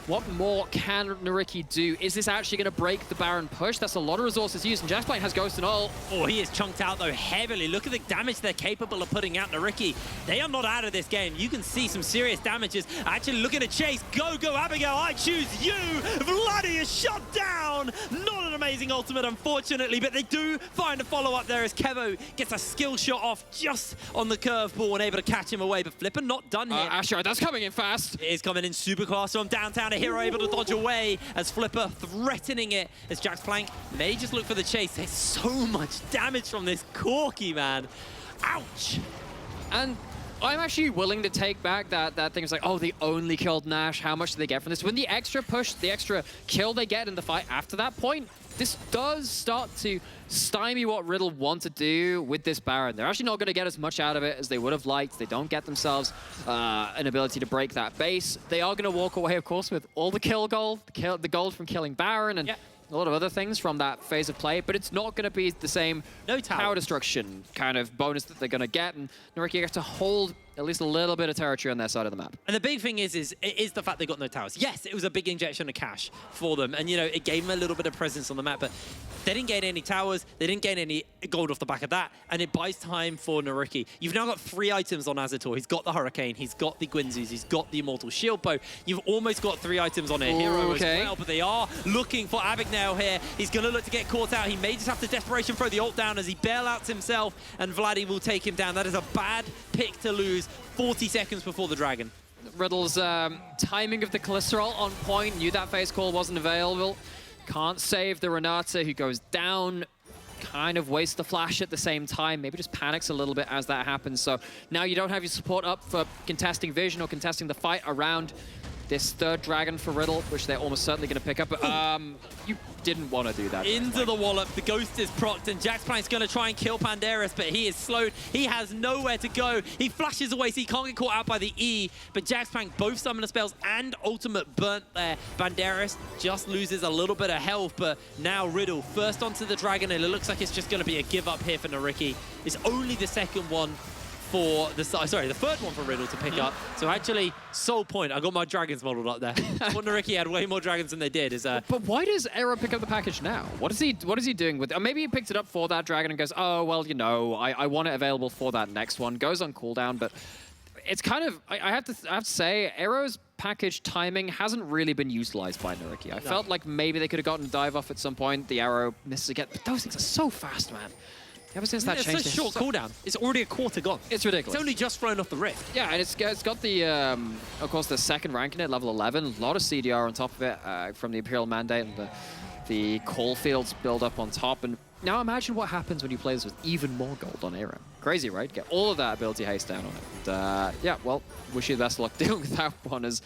Speaker 6: what more can NYYRIKKI do? Is this actually going to break the Baron push? That's a lot of resources used, and JaxPlank has Ghost and all.
Speaker 5: Oh, he is chunked out, though, heavily. Look at the damage they're capable of putting out. NYYRIKKI, they are not out of this game. You can see some serious damages. Actually, look at a chase. Go, Abigail. I choose you. Vladdy is shot down. Not an amazing ultimate, unfortunately, but they do find a follow-up there as Kevo gets a skill shot off just on the curveball and able to catch him away. But Flipper not done here.
Speaker 6: Asher, that's coming in fast.
Speaker 5: It is coming in super fast from downtown. A hero able to dodge away as Flipper threatening it as JaxPlank may just look for the chase. There's so much damage from this Corki, man. Ouch.
Speaker 6: And I'm actually willing to take back that thing. It's like, oh, they only killed Nash. How much do they get from this? When the extra push, the extra kill they get in the fight after that point, this does start to stymie what Riddle want to do with this Baron. They're actually not going to get as much out of it as they would have liked. They don't get themselves an ability to break that base. They are going to walk away, of course, with all the kill gold, the gold from killing Baron, and a lot of other things from that phase of play, but it's not going to be the same tower destruction kind of bonus that they're going to get, and NYYRIKKI gets to hold at least a little bit of territory on their side of the map.
Speaker 5: And the big thing is the fact they got no towers. Yes, it was a big injection of cash for them, and it gave them a little bit of presence on the map, but they didn't gain any towers, they didn't gain any gold off the back of that, and it buys time for NYYRIKKI. You've now got 3 items on Azator. He's got the Hurricane, he's got the Gwynzus, he's got the Immortal Shield Bow. You've almost got 3 items on a hero as well, but they are looking for Abigail here. He's going to look to get caught out. He may just have to desperation throw the ult down as he bailouts himself, and Vladdy will take him down. That is a bad pick to lose 40 seconds before the Dragon.
Speaker 6: Riddle's timing of the Glycerol on point, knew that face call wasn't available. Can't save the Renata, who goes down, kind of wastes the flash at the same time, maybe just panics a little bit as that happens. So now you don't have your support up for contesting vision or contesting the fight around this third Dragon for Riddle, which they're almost certainly going to pick up. But you didn't want to do that.
Speaker 5: Into the wallop, the Ghost is procced, and JaxPlank's going to try and kill Pandarus, but he is slowed. He has nowhere to go. He flashes away, so he can't get caught out by the E, but JaxPlank, both summoner spells and ultimate burnt there. Pandarus just loses a little bit of health, but now Riddle first onto the Dragon, and it looks like it's just going to be a give up here for NYYRIKKI. It's only the second one for the third one for Riddle to pick up. So actually, sole point. I got my dragons modeled up there. What NYYRIKKI had way more dragons than they did.
Speaker 6: But why does Aero pick up the package now? What is he doing with it? Or maybe he picked it up for that dragon and goes, oh well, I want it available for that next one. Goes on cooldown, but it's kind of I have to say Aero's package timing hasn't really been utilized by NYYRIKKI. I felt like maybe they could have gotten a dive off at some point. The arrow misses again, but those things are so fast, man. Ever since that changed,
Speaker 5: it's a short cooldown. It's already a quarter gone.
Speaker 6: It's ridiculous.
Speaker 5: It's only just thrown off the rift.
Speaker 6: Yeah, and it's got the, of course, the second rank in it, level 11. A lot of CDR on top of it from the Imperial Mandate and the coal fields build up on top. And now imagine what happens when you play this with even more gold on Aero. Crazy, right? Get all of that ability haste down on it. And, yeah, well, wish you the best of luck dealing with that one. As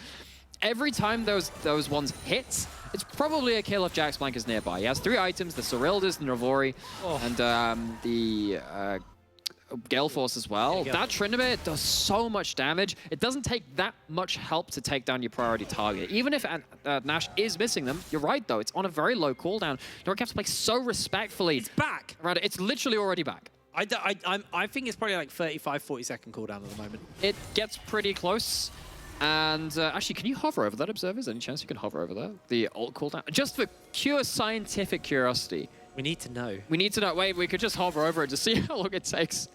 Speaker 6: every time those ones hit, it's probably a kill if JaxPlank is nearby. He has 3 items, the Sorildus, the Navori, and the Gale Force as well. That Trinibir does so much damage. It doesn't take that much help to take down your priority target. Even if Nash is missing them, you're right though, it's on a very low cooldown. NYYRIKKI have to play so respectfully.
Speaker 5: It's back.
Speaker 6: Right, it's literally already back.
Speaker 5: I think it's probably like 35, 40 second cooldown at the moment.
Speaker 6: It gets pretty close. And actually, can you hover over that, observers? Any chance you can hover over there? The ult cooldown? Just for pure scientific curiosity.
Speaker 5: We need to know.
Speaker 6: We need to know. Wait, we could just hover over it to see how long it takes.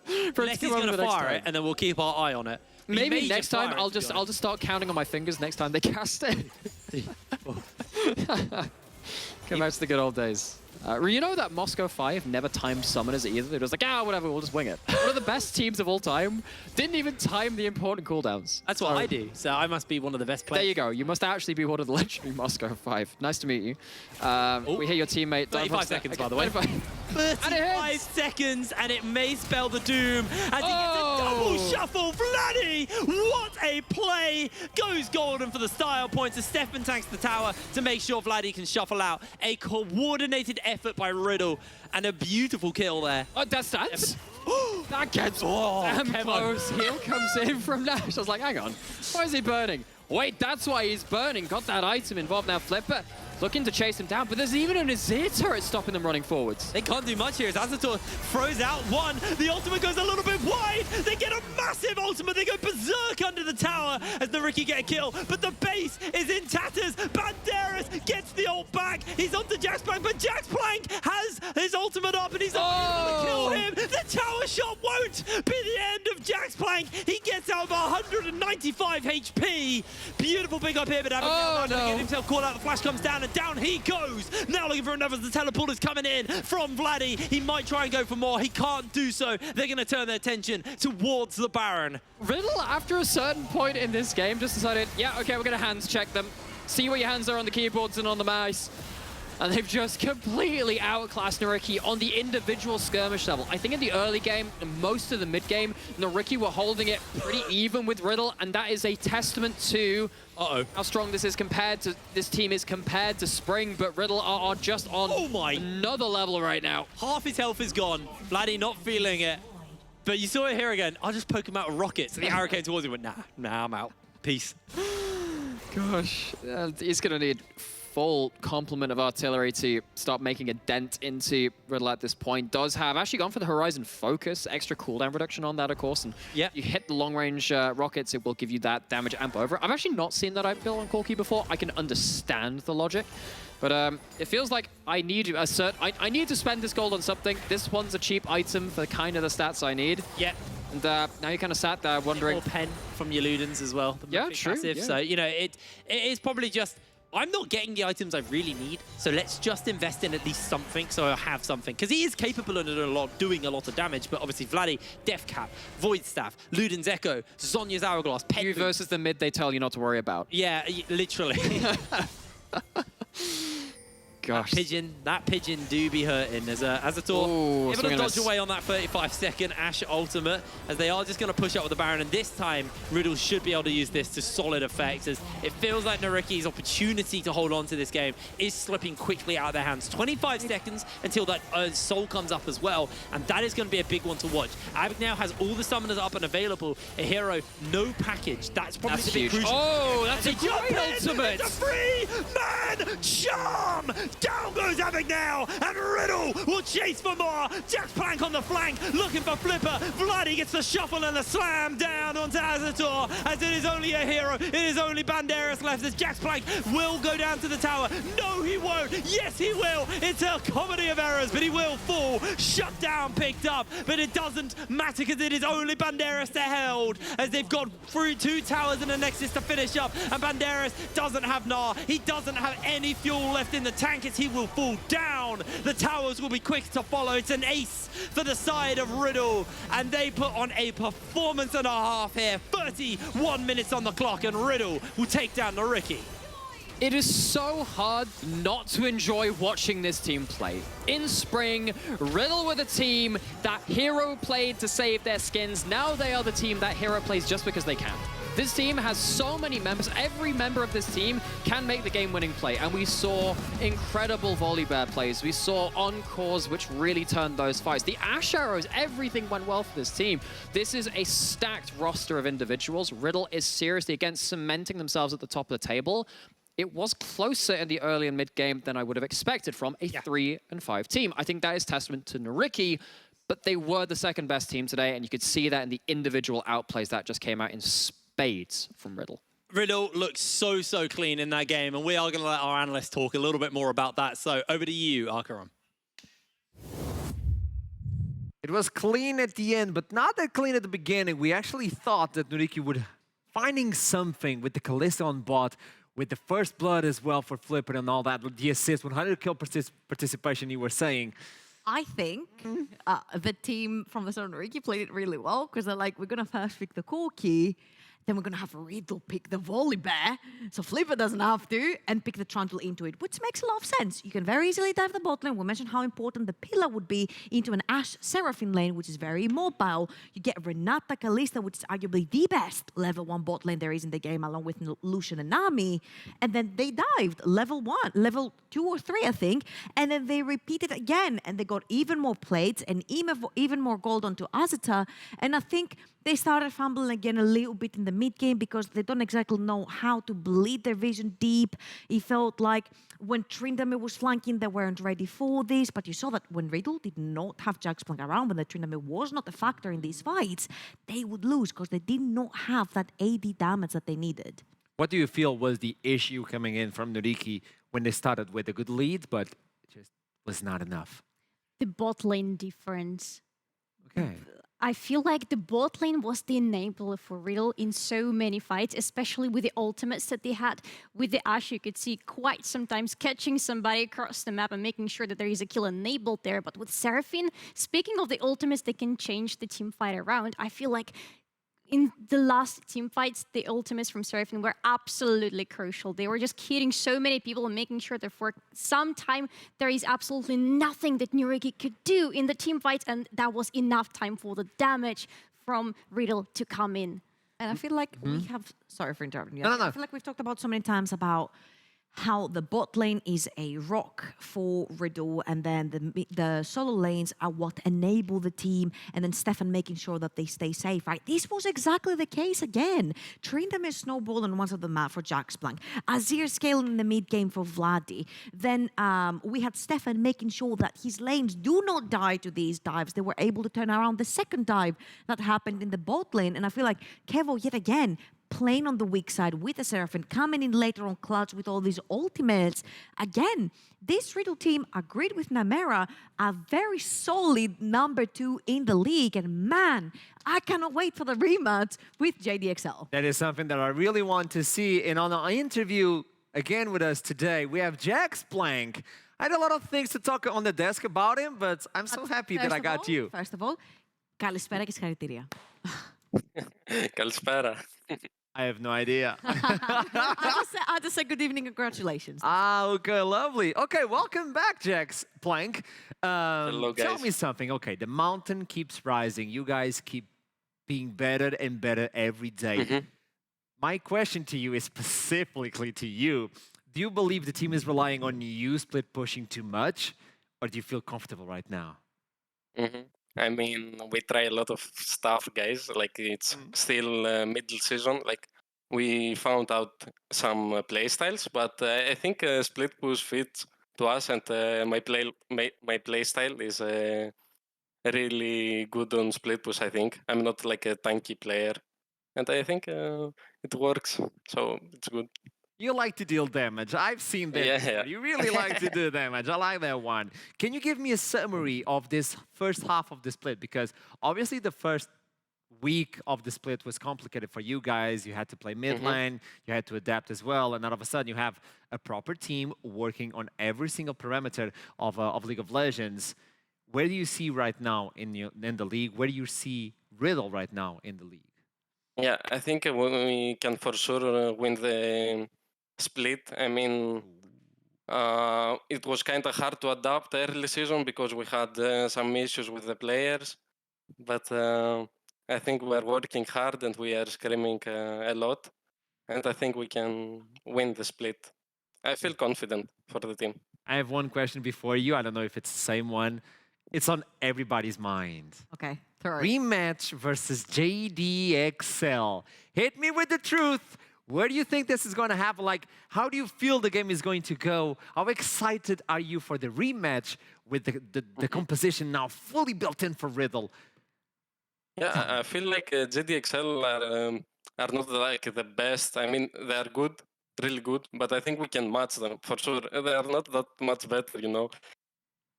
Speaker 5: Unless he's going to fire it, and then we'll keep our eye on it.
Speaker 6: Maybe next time I'll just start counting on my fingers next time they cast it. Come back to the good old days. You know that Moscow 5 never timed summoners either? It was like, whatever, we'll just wing it. One of the best teams of all time didn't even time the important cooldowns.
Speaker 5: That's what I do, so I must be one of the best players.
Speaker 6: There you go. You must actually be one of the legendary Moscow 5. Nice to meet you. We hear your teammate.
Speaker 5: 35 seconds, by the way. 35 seconds, and it may spell the doom as he gets a double shuffle. Vladdy, what a play! Goes golden for the style points as Stefan tanks the tower to make sure Vladdy can shuffle out. A coordinated effort by Riddle, and a beautiful kill there.
Speaker 6: Oh, that's that. That gets damn close. Heal comes in from Nash. I was like, hang on. Why is he burning? Wait, that's why he's burning. Got that item involved now. Flipper looking to chase him down, but there's even an Azir turret stopping them running forwards.
Speaker 5: They can't do much here as Azator throws out one. The ultimate goes a little bit wide. They get a massive ultimate. They go berserk under the tower as the NYYRIKKI get a kill, but the base is in tatters. Banderas gets the ult back. He's onto JaxPlank, but JaxPlank has his ultimate up and he's not able to kill him. The tower shot won't be the end of JaxPlank. He gets out of 195 HP. Beautiful big up here, but get himself caught out. The flash comes down and down he goes. Now looking for another. The teleport is coming in from Vladdy. He might try and go for more. He can't do so. They're going to turn their attention towards the Baron.
Speaker 6: Riddle, after a certain point in this game, just decided, yeah, okay, we're going to hands check them. See where your hands are on the keyboards and on the mouse. And they've just completely outclassed NYYRIKKI on the individual skirmish level. I think in the early game, most of the mid game, NYYRIKKI were holding it pretty even with Riddle, and that is a testament to how strong this team is compared to Spring. But Riddle are just on another level right now.
Speaker 5: Half his health is gone. Vladdy not feeling it. But you saw it here again. I'll just poke him out with rockets. So the arrow came towards him and went, nah, I'm out. Peace.
Speaker 6: Gosh, he's going to need full complement of artillery to start making a dent into Riddle at this point. Does have actually gone for the Horizon Focus, extra cooldown reduction on that, of course. And you hit the long-range rockets, it will give you that damage amp over. I've actually not seen that build on Corki before. I can understand the logic. But it feels like I need to spend this gold on something. This one's a cheap item for kind of the stats I need.
Speaker 5: Yeah.
Speaker 6: And now you kind of sat there wondering...
Speaker 5: More pen from your Ludens as well.
Speaker 6: True.
Speaker 5: Passive. Yeah. So, you know, it is probably just... I'm not getting the items I really need, so let's just invest in at least something so I have something. Because he is capable of doing a lot of damage, but obviously Vladdy, Death Cap, Void Staff, Luden's Echo, Zhonya's Hourglass,
Speaker 6: You versus the mid they tell you not to worry about.
Speaker 5: Yeah, literally.
Speaker 6: Gosh.
Speaker 5: That pigeon do be hurting as Azator able to dodge away on that 35-second Ashe ultimate as they are just going to push up with the Baron, and this time Riddle should be able to use this to solid effect as it feels like NYYRIKKI's opportunity to hold on to this game is slipping quickly out of their hands. 25 seconds until that soul comes up as well, and that is going to be a big one to watch. Abagnale has all the summoners up and available. A hero, no package. That's probably the big crucial.
Speaker 6: Oh, that's a great ultimate!
Speaker 5: It's a free-man charm! Down goes Abagnale, and Riddle will chase for more. JaxPlank on the flank, looking for Flipper. Vladdy gets the shuffle and the slam down onto Azator, as it is only a hero. It is only Banderas left, as JaxPlank will go down to the tower. No, he won't. Yes, he will. It's a comedy of errors, but he will fall. Shut down, picked up, but it doesn't matter because it is only Banderas to held, as they've got through 2 towers and a Nexus to finish up, and Banderas doesn't have Gnar. He doesn't have any fuel left in the tank. He will fall down. The towers will be quick to follow. It's an ace for the side of Riddle, and they put on a performance and a half here. 31 minutes on the clock, and Riddle will take down NYYRIKKI.
Speaker 6: It is so hard not to enjoy watching this team play. In Spring, Riddle were the team that Hero played to save their skins. Now they are the team that Hero plays just because they can. This team has so many members. Every member of this team can make the game-winning play. And we saw incredible Volibear plays. We saw encores which really turned those fights. The Ashe arrows, everything went well for this team. This is a stacked roster of individuals. Riddle is seriously, again, cementing themselves at the top of the table. It was closer in the early and mid game than I would have expected from a 3 and 5 team. I think that is testament to NYYRIKKI, but they were the second best team today, and you could see that in the individual outplays that just came out in spades from Riddle.
Speaker 5: Riddle looks so clean in that game, and we are going to let our analysts talk a little bit more about that. So over to you, Arkaron.
Speaker 1: It was clean at the end, but not that clean at the beginning. We actually thought that NYYRIKKI would finding something with the Kalista on bot with the first blood as well for Flipper and all that, with the assist, 100 kill participation you were saying.
Speaker 2: I think the team from the start, NYYRIKKI, played it really well because they're like, we're going to first pick the Corki, then we're going to have Riddle pick the Volley Bear, so Flipper doesn't have to, and pick the Trundle into it, which makes a lot of sense. You can very easily dive the bot lane. We mentioned how important the pillar would be into an Ashe Seraphine lane, which is very mobile. You get Renata Kalista, which is arguably the best level 1 bot lane there is in the game, along with Lucian and Nami. And then they dived level 2 or 3, I think, and then they repeated again, and they got even more plates and even more gold onto Azita. And I think they started fumbling again a little bit in the mid game because they don't exactly know how to bleed their vision deep. It felt like when Tryndamere was flanking, they weren't ready for this. But you saw that when Riddle did not have JaxPlank around, when the Tryndamere was not a factor in these fights, they would lose because they did not have that AD damage that they needed.
Speaker 1: What do you feel was the issue coming in from NYYRIKKI when they started with a good lead, but it just was not enough?
Speaker 4: The bot lane difference.
Speaker 1: Okay.
Speaker 4: I feel like the bot lane was the enabler for Riddle in so many fights, especially with the ultimates that they had. With the Ashe, you could see quite sometimes catching somebody across the map and making sure that there is a kill enabled there. But with Seraphine, speaking of the ultimates, they can change the team fight around. I feel like in the last team fights, the ultimates from Seraphine were absolutely crucial. They were just hitting so many people and making sure that for some time there is absolutely nothing that NYYRIKKI could do in the team fights, and that was enough time for the damage from Riddle to come in.
Speaker 2: And I feel like we have... Sorry for interrupting you.
Speaker 1: No.
Speaker 2: I feel like we've talked about so many times about how the bot lane is a rock for Riddle, and then the solo lanes are what enable the team, and then Stefan making sure that they stay safe, right? This was exactly the case again. Tryndamere snowball on one side of the map for JaxPlank, Azir scaling in the mid game for Vladi. Then we had Stefan making sure that his lanes do not die to these dives. They were able to turn around the second dive that happened in the bot lane, and I feel like Kevo yet again playing on the weak side with the Seraphine, coming in later on clutch with all these ultimates. Again, this Riddle team agreed with Namera, a very solid number 2 in the league. And man, I cannot wait for the rematch with JDXL.
Speaker 1: That is something that I really want to see. And on our interview, again with us today, we have JaxPlank. I had a lot of things to talk on the desk about him, but I'm so happy that I got you.
Speaker 2: First of all, Kalispera και συγχαρητήρια.
Speaker 7: Καλησπέρα.
Speaker 1: I have no idea.
Speaker 2: I just said good evening, congratulations.
Speaker 1: Okay, lovely. Okay, welcome back, JaxPlank.
Speaker 7: Hello, guys.
Speaker 1: Tell me something. Okay, the mountain keeps rising. You guys keep being better and better every day. My question to you is specifically to you. Do you believe the team is relying on you split pushing too much, or do you feel comfortable right now?
Speaker 7: I mean, we try a lot of stuff, guys. Like, it's still middle season. Like, we found out some play styles, but I think split push fits to us, and my play style is really good on split push, I think. I'm not like a tanky player, and I think it works, so it's good.
Speaker 1: You like to deal damage. I've seen that.
Speaker 7: Yeah.
Speaker 1: You really like to do damage. I like that one. Can you give me a summary of this first half of the split? Because obviously the first week of the split was complicated for you guys. You had to play mid lane. You had to adapt as well. And all of a sudden you have a proper team working on every single parameter of League of Legends. Where do you see right now in the league? Where do you see Riddle right now in the league?
Speaker 7: Yeah, I think we can for sure win the split. I mean, it was kind of hard to adapt early season because we had some issues with the players, but I think we're working hard and we are screaming a lot, and I think we can win the split. I feel confident for the team.
Speaker 1: I have one question before you. I don't know if it's the same one. It's on everybody's mind.
Speaker 2: Okay, throw it.
Speaker 1: Rematch versus JDXL. Hit me with the truth. Where do you think this is going to happen? Like, how do you feel the game is going to go? How excited are you for the rematch with the composition now fully built in for Riddle?
Speaker 7: Yeah, I feel like JDXL are not like the best. I mean, they are good, really good, but I think we can match them for sure. They are not that much better, you know.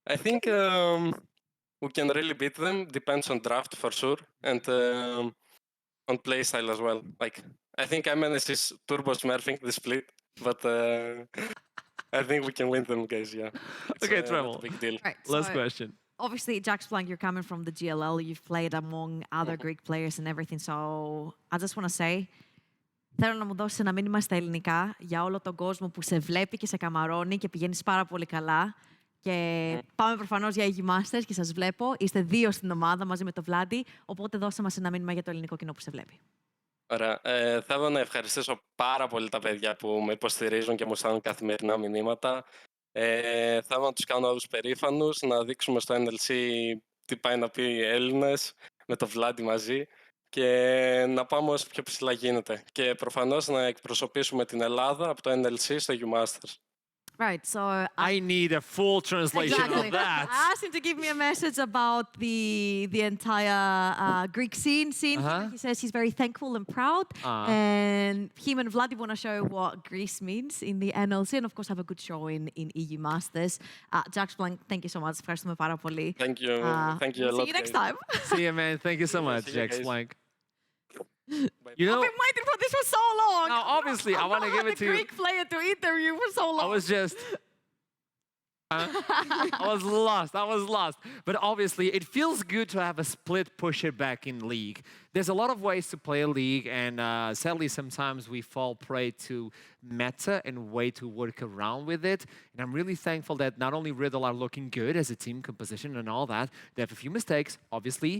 Speaker 7: I think we can really beat them. Depends on draft for sure, and on playstyle as well. Like, I think MNS is turbo smurfing the split, but I think we can win them, guys. Yeah. It's,
Speaker 1: Okay,
Speaker 7: not
Speaker 1: Treble.
Speaker 7: a big deal.
Speaker 2: Right.
Speaker 1: Last
Speaker 2: so
Speaker 1: question.
Speaker 2: obviously, JaxPlank, you're coming from the GLL. You've played among other Greek players and everything. So I just want to say, θέλω να μου δώσεις ένα μήνυμα στα ελληνικά για όλο τον κόσμο που σε βλέπει και σε καμαρώνει και πηγαίνεις πάρα πολύ καλά. Και πάμε προφανώς για Igi Masters και σας βλέπω. Είστε 2 στην ομάδα μαζί με τον Βλάντι. Οπότε δώστε μας ένα μήνυμα για το ελληνικό κοινό που σε βλέπει.
Speaker 7: Ωραία. Θέλω να ευχαριστήσω πάρα πολύ τα παιδιά που με υποστηρίζουν και μου στέλνουν καθημερινά μηνύματα. Θέλω να τους κάνω όλους περήφανους, να δείξουμε στο NLC τι πάει να πει οι Έλληνες με το Βλάντι μαζί και να πάμε όσο πιο ψηλά γίνεται. Και προφανώς να εκπροσωπήσουμε την Ελλάδα από το NLC στο U Masters.
Speaker 2: Right, so
Speaker 1: I need a full translation
Speaker 2: exactly.
Speaker 1: of that.
Speaker 2: I asked him to give me a message about the entire Greek scene. He says he's very thankful and proud. And him and Vladi want to show what Greece means in the NLC and of course have a good show in EU Masters. JaxPlank, thank you so much. Ευχαριστούμε πάρα πολύ.
Speaker 7: Thank you. Thank you a
Speaker 2: See
Speaker 7: lot.
Speaker 2: you next
Speaker 7: guys.
Speaker 2: time.
Speaker 1: See you, man. Thank you so much,
Speaker 7: See you guys.
Speaker 1: JaxPlank.
Speaker 7: Bye.
Speaker 1: You know,
Speaker 2: I've been waiting for this for so long.
Speaker 1: now, obviously, I want to give it to
Speaker 2: the
Speaker 1: you.
Speaker 2: Greek player to interview for so long.
Speaker 1: I was just... I was lost. But obviously, it feels good to have a split pusher back in League. There's a lot of ways to play a League, and sadly, sometimes we fall prey to meta and way to work around with it. And I'm really thankful that not only Riddle are looking good as a team composition and all that, they have a few mistakes, obviously,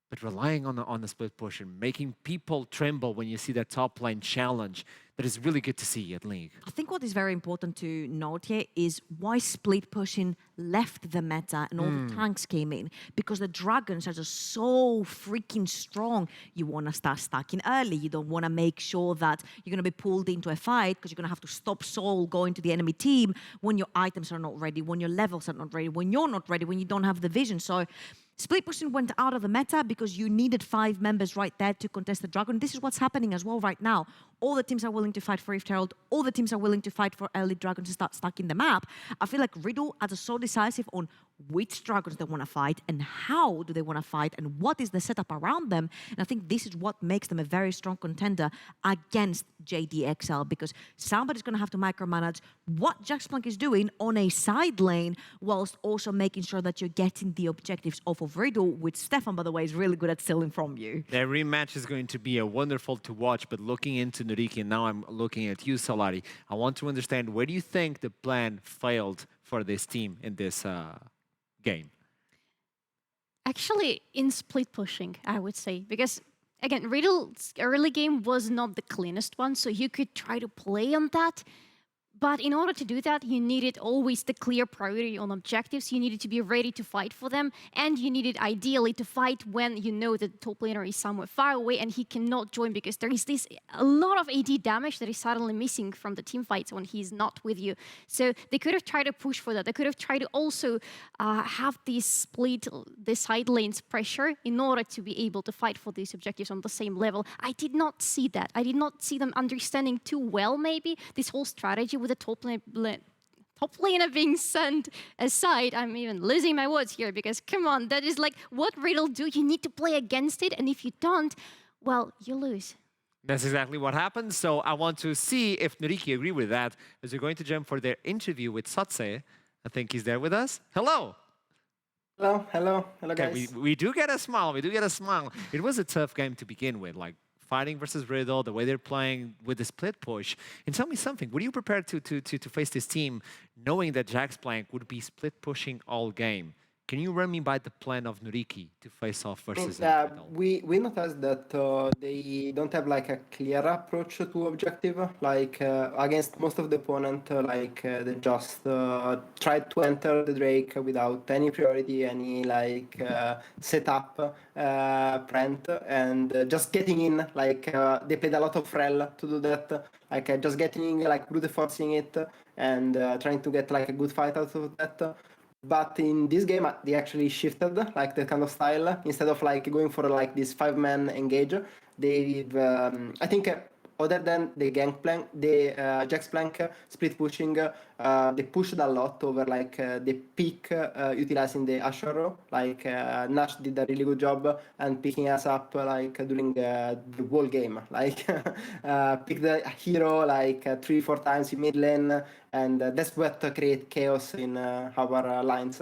Speaker 1: but relying on the split pusher, making people tremble when you see that top lane challenge, that is really good to see at League.
Speaker 2: I think what is very important to note here is why split pushing left the meta and all the tanks came in. Because the dragons are just so freaking strong. You want to start stacking early. You don't want to make sure that you're going to be pulled into a fight because you're going to have to stop Soul going to the enemy team when your items are not ready, when your levels are not ready, when you're not ready, when you don't have the vision. So split pushing went out of the meta because you needed 5 members right there to contest the dragon. This is what's happening as well right now. All the teams are willing to fight for Rift Herald. All the teams are willing to fight for early dragons to start stacking the map. I feel like Riddle are so decisive on which dragons they want to fight and how do they want to fight and what is the setup around them. And I think this is what makes them a very strong contender against JDXL because somebody's going to have to micromanage what JaxPlank is doing on a side lane whilst also making sure that you're getting the objectives off of Riddle, which Stefan, by the way, is really good at stealing from you.
Speaker 1: That rematch is going to be a wonderful to watch, but looking into NYYRIKKI, and now I'm looking at you, Solari, I want to understand where do you think the plan failed for this team in this game?
Speaker 4: Actually, in split pushing, I would say, because again, Riddle's early game was not the cleanest one, so you could try to play on that. But in order to do that, you needed always the clear priority on objectives. You needed to be ready to fight for them. And you needed ideally to fight when you know that the top laner is somewhere far away and he cannot join because there is a lot of AD damage that is suddenly missing from the team fights when he's not with you. So they could have tried to push for that. They could have tried to also have this split, the side lanes pressure in order to be able to fight for these objectives on the same level. I did not see that. I did not see them understanding too well, maybe, this whole strategy with the top laner being sent aside. I'm even losing my words here because, come on, that is like what Riddle do. You need to play against it, and if you don't, well, you lose.
Speaker 1: That's exactly what happened. So I want to see if NYYRIKKI agree with that as we're going to jump for their interview with Sotze. I think he's there with us. Hello.
Speaker 8: Hello,
Speaker 1: Okay,
Speaker 8: guys.
Speaker 1: we do get a smile. We do get a smile. It was a tough game to begin with, like fighting versus Riddle, the way they're playing with the split push. And tell me something, were you prepared to face this team knowing that JaxPlank would be split pushing all game? Can you run me by the plan of NYYRIKKI to face off versus Riddle?
Speaker 8: We noticed that they don't have like a clear approach to objective. Like against most of the opponent, they just tried to enter the Drake without any priority, any like setup, print, and just getting in. Like they played a lot of Rel to do that. Like just getting in, like brute forcing it, and trying to get like a good fight out of that. But in this game, they actually shifted like that kind of style. Instead of like going for like this 5-man engage, they've I think other than the Gangplank, the JaxPlank split pushing, they pushed a lot over like the peak utilizing the Asher row. Like Nash did a really good job and picking us up like during the whole game. Like pick the hero like 3-4 times in mid lane, and that's what create chaos in our lines.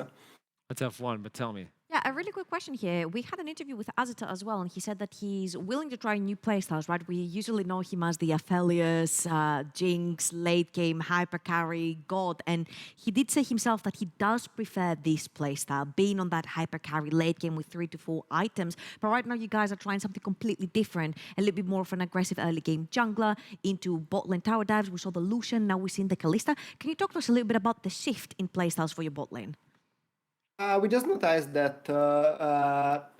Speaker 1: A tough one, but tell me.
Speaker 2: Yeah, a really quick question here. We had an interview with Azita as well, and he said that he's willing to try new playstyles, right? We usually know him as the Aphelios, Jinx, late game, hyper carry, God, and he did say himself that he does prefer this playstyle, being on that hyper carry late game with 3 to 4 items. But right now you guys are trying something completely different, a little bit more of an aggressive early game jungler into bot lane tower dives. We saw the Lucian, now we're seeing the Kalista. Can you talk to us a little bit about the shift in playstyles for your bot lane?
Speaker 8: We just noticed that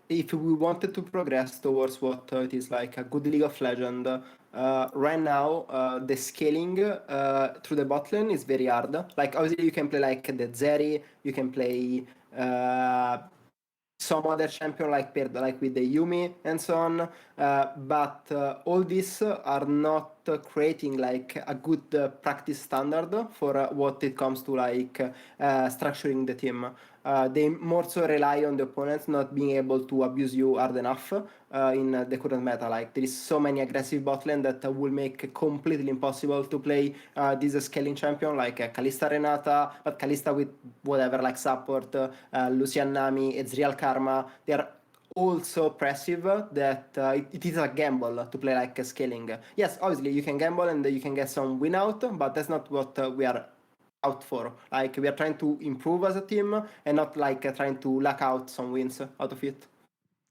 Speaker 8: if we wanted to progress towards what it is like a good League of Legends, right now the scaling through the bot lane is very hard. Like obviously you can play like the Zeri, you can play some other champion like paired like with the Yumi and so on, but all these are not creating like a good practice standard for what it comes to like structuring the team. They more so rely on the opponents not being able to abuse you hard enough in the current meta. Like there is so many aggressive bot lane that will make it completely impossible to play this scaling champion like Kalista Renata, but Kalista with whatever like support, Lucian Nami, Ezreal Karma. They are all so oppressive that it is a gamble to play like scaling. Yes, obviously you can gamble and you can get some win out, but that's not what we are out for. Like we are trying to improve as a team and not like trying to luck out some wins out of it.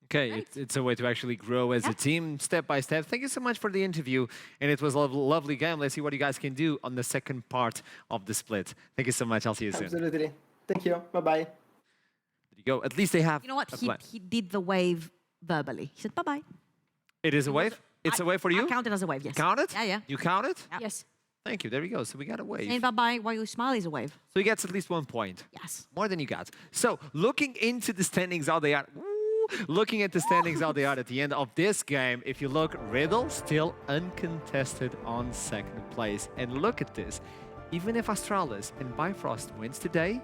Speaker 1: Okay, it's a way to actually grow as a team, step by step. Thank you so much for the interview, and it was a lovely game. Let's see what you guys can do on the second part of the split. Thank you so much. I'll see you soon.
Speaker 8: Absolutely. Thank you. Bye-bye.
Speaker 1: There you go. At least they have.
Speaker 2: You know what?
Speaker 1: a plan.
Speaker 2: He did the wave verbally. He said bye-bye.
Speaker 1: It is a wave? It's a wave for you?
Speaker 2: I count it as a wave, yes.
Speaker 1: Count it?
Speaker 2: Yeah, yeah.
Speaker 1: You count it?
Speaker 4: Yes.
Speaker 1: Thank you. There we go. So we got a wave.
Speaker 2: Saying bye-bye while you smile is a wave.
Speaker 1: So he gets at least 1 point.
Speaker 2: Yes.
Speaker 1: More than you got. So looking into the standings, how they are. Looking at the standings, how they are at the end of this game, if you look, Riddle still uncontested on second place. And look at this. Even if Astralis and Bifrost wins today,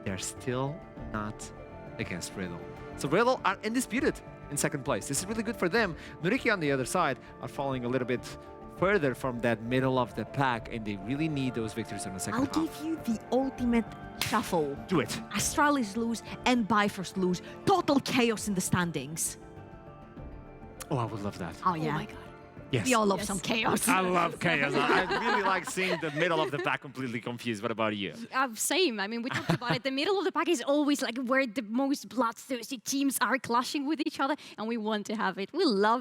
Speaker 1: they're still not against Riddle. So Riddle are undisputed in second place. This is really good for them. NYYRIKKI on the other side are falling a little bit further from that middle of the pack, and they really need those victories in the second half.
Speaker 2: I'll give you the ultimate shuffle.
Speaker 1: Do it.
Speaker 2: Astralis lose and Bifrost lose. Total chaos in the standings.
Speaker 1: Oh, I would love that.
Speaker 2: Oh, yeah.
Speaker 4: Oh my god.
Speaker 1: Yes.
Speaker 2: We all love some chaos.
Speaker 1: I love chaos. I really like seeing the middle of the pack completely confused. What about you?
Speaker 4: Same. I mean, we talked about it. The middle of the pack is always like where the most bloodthirsty teams are clashing with each other, and we want to have it. We love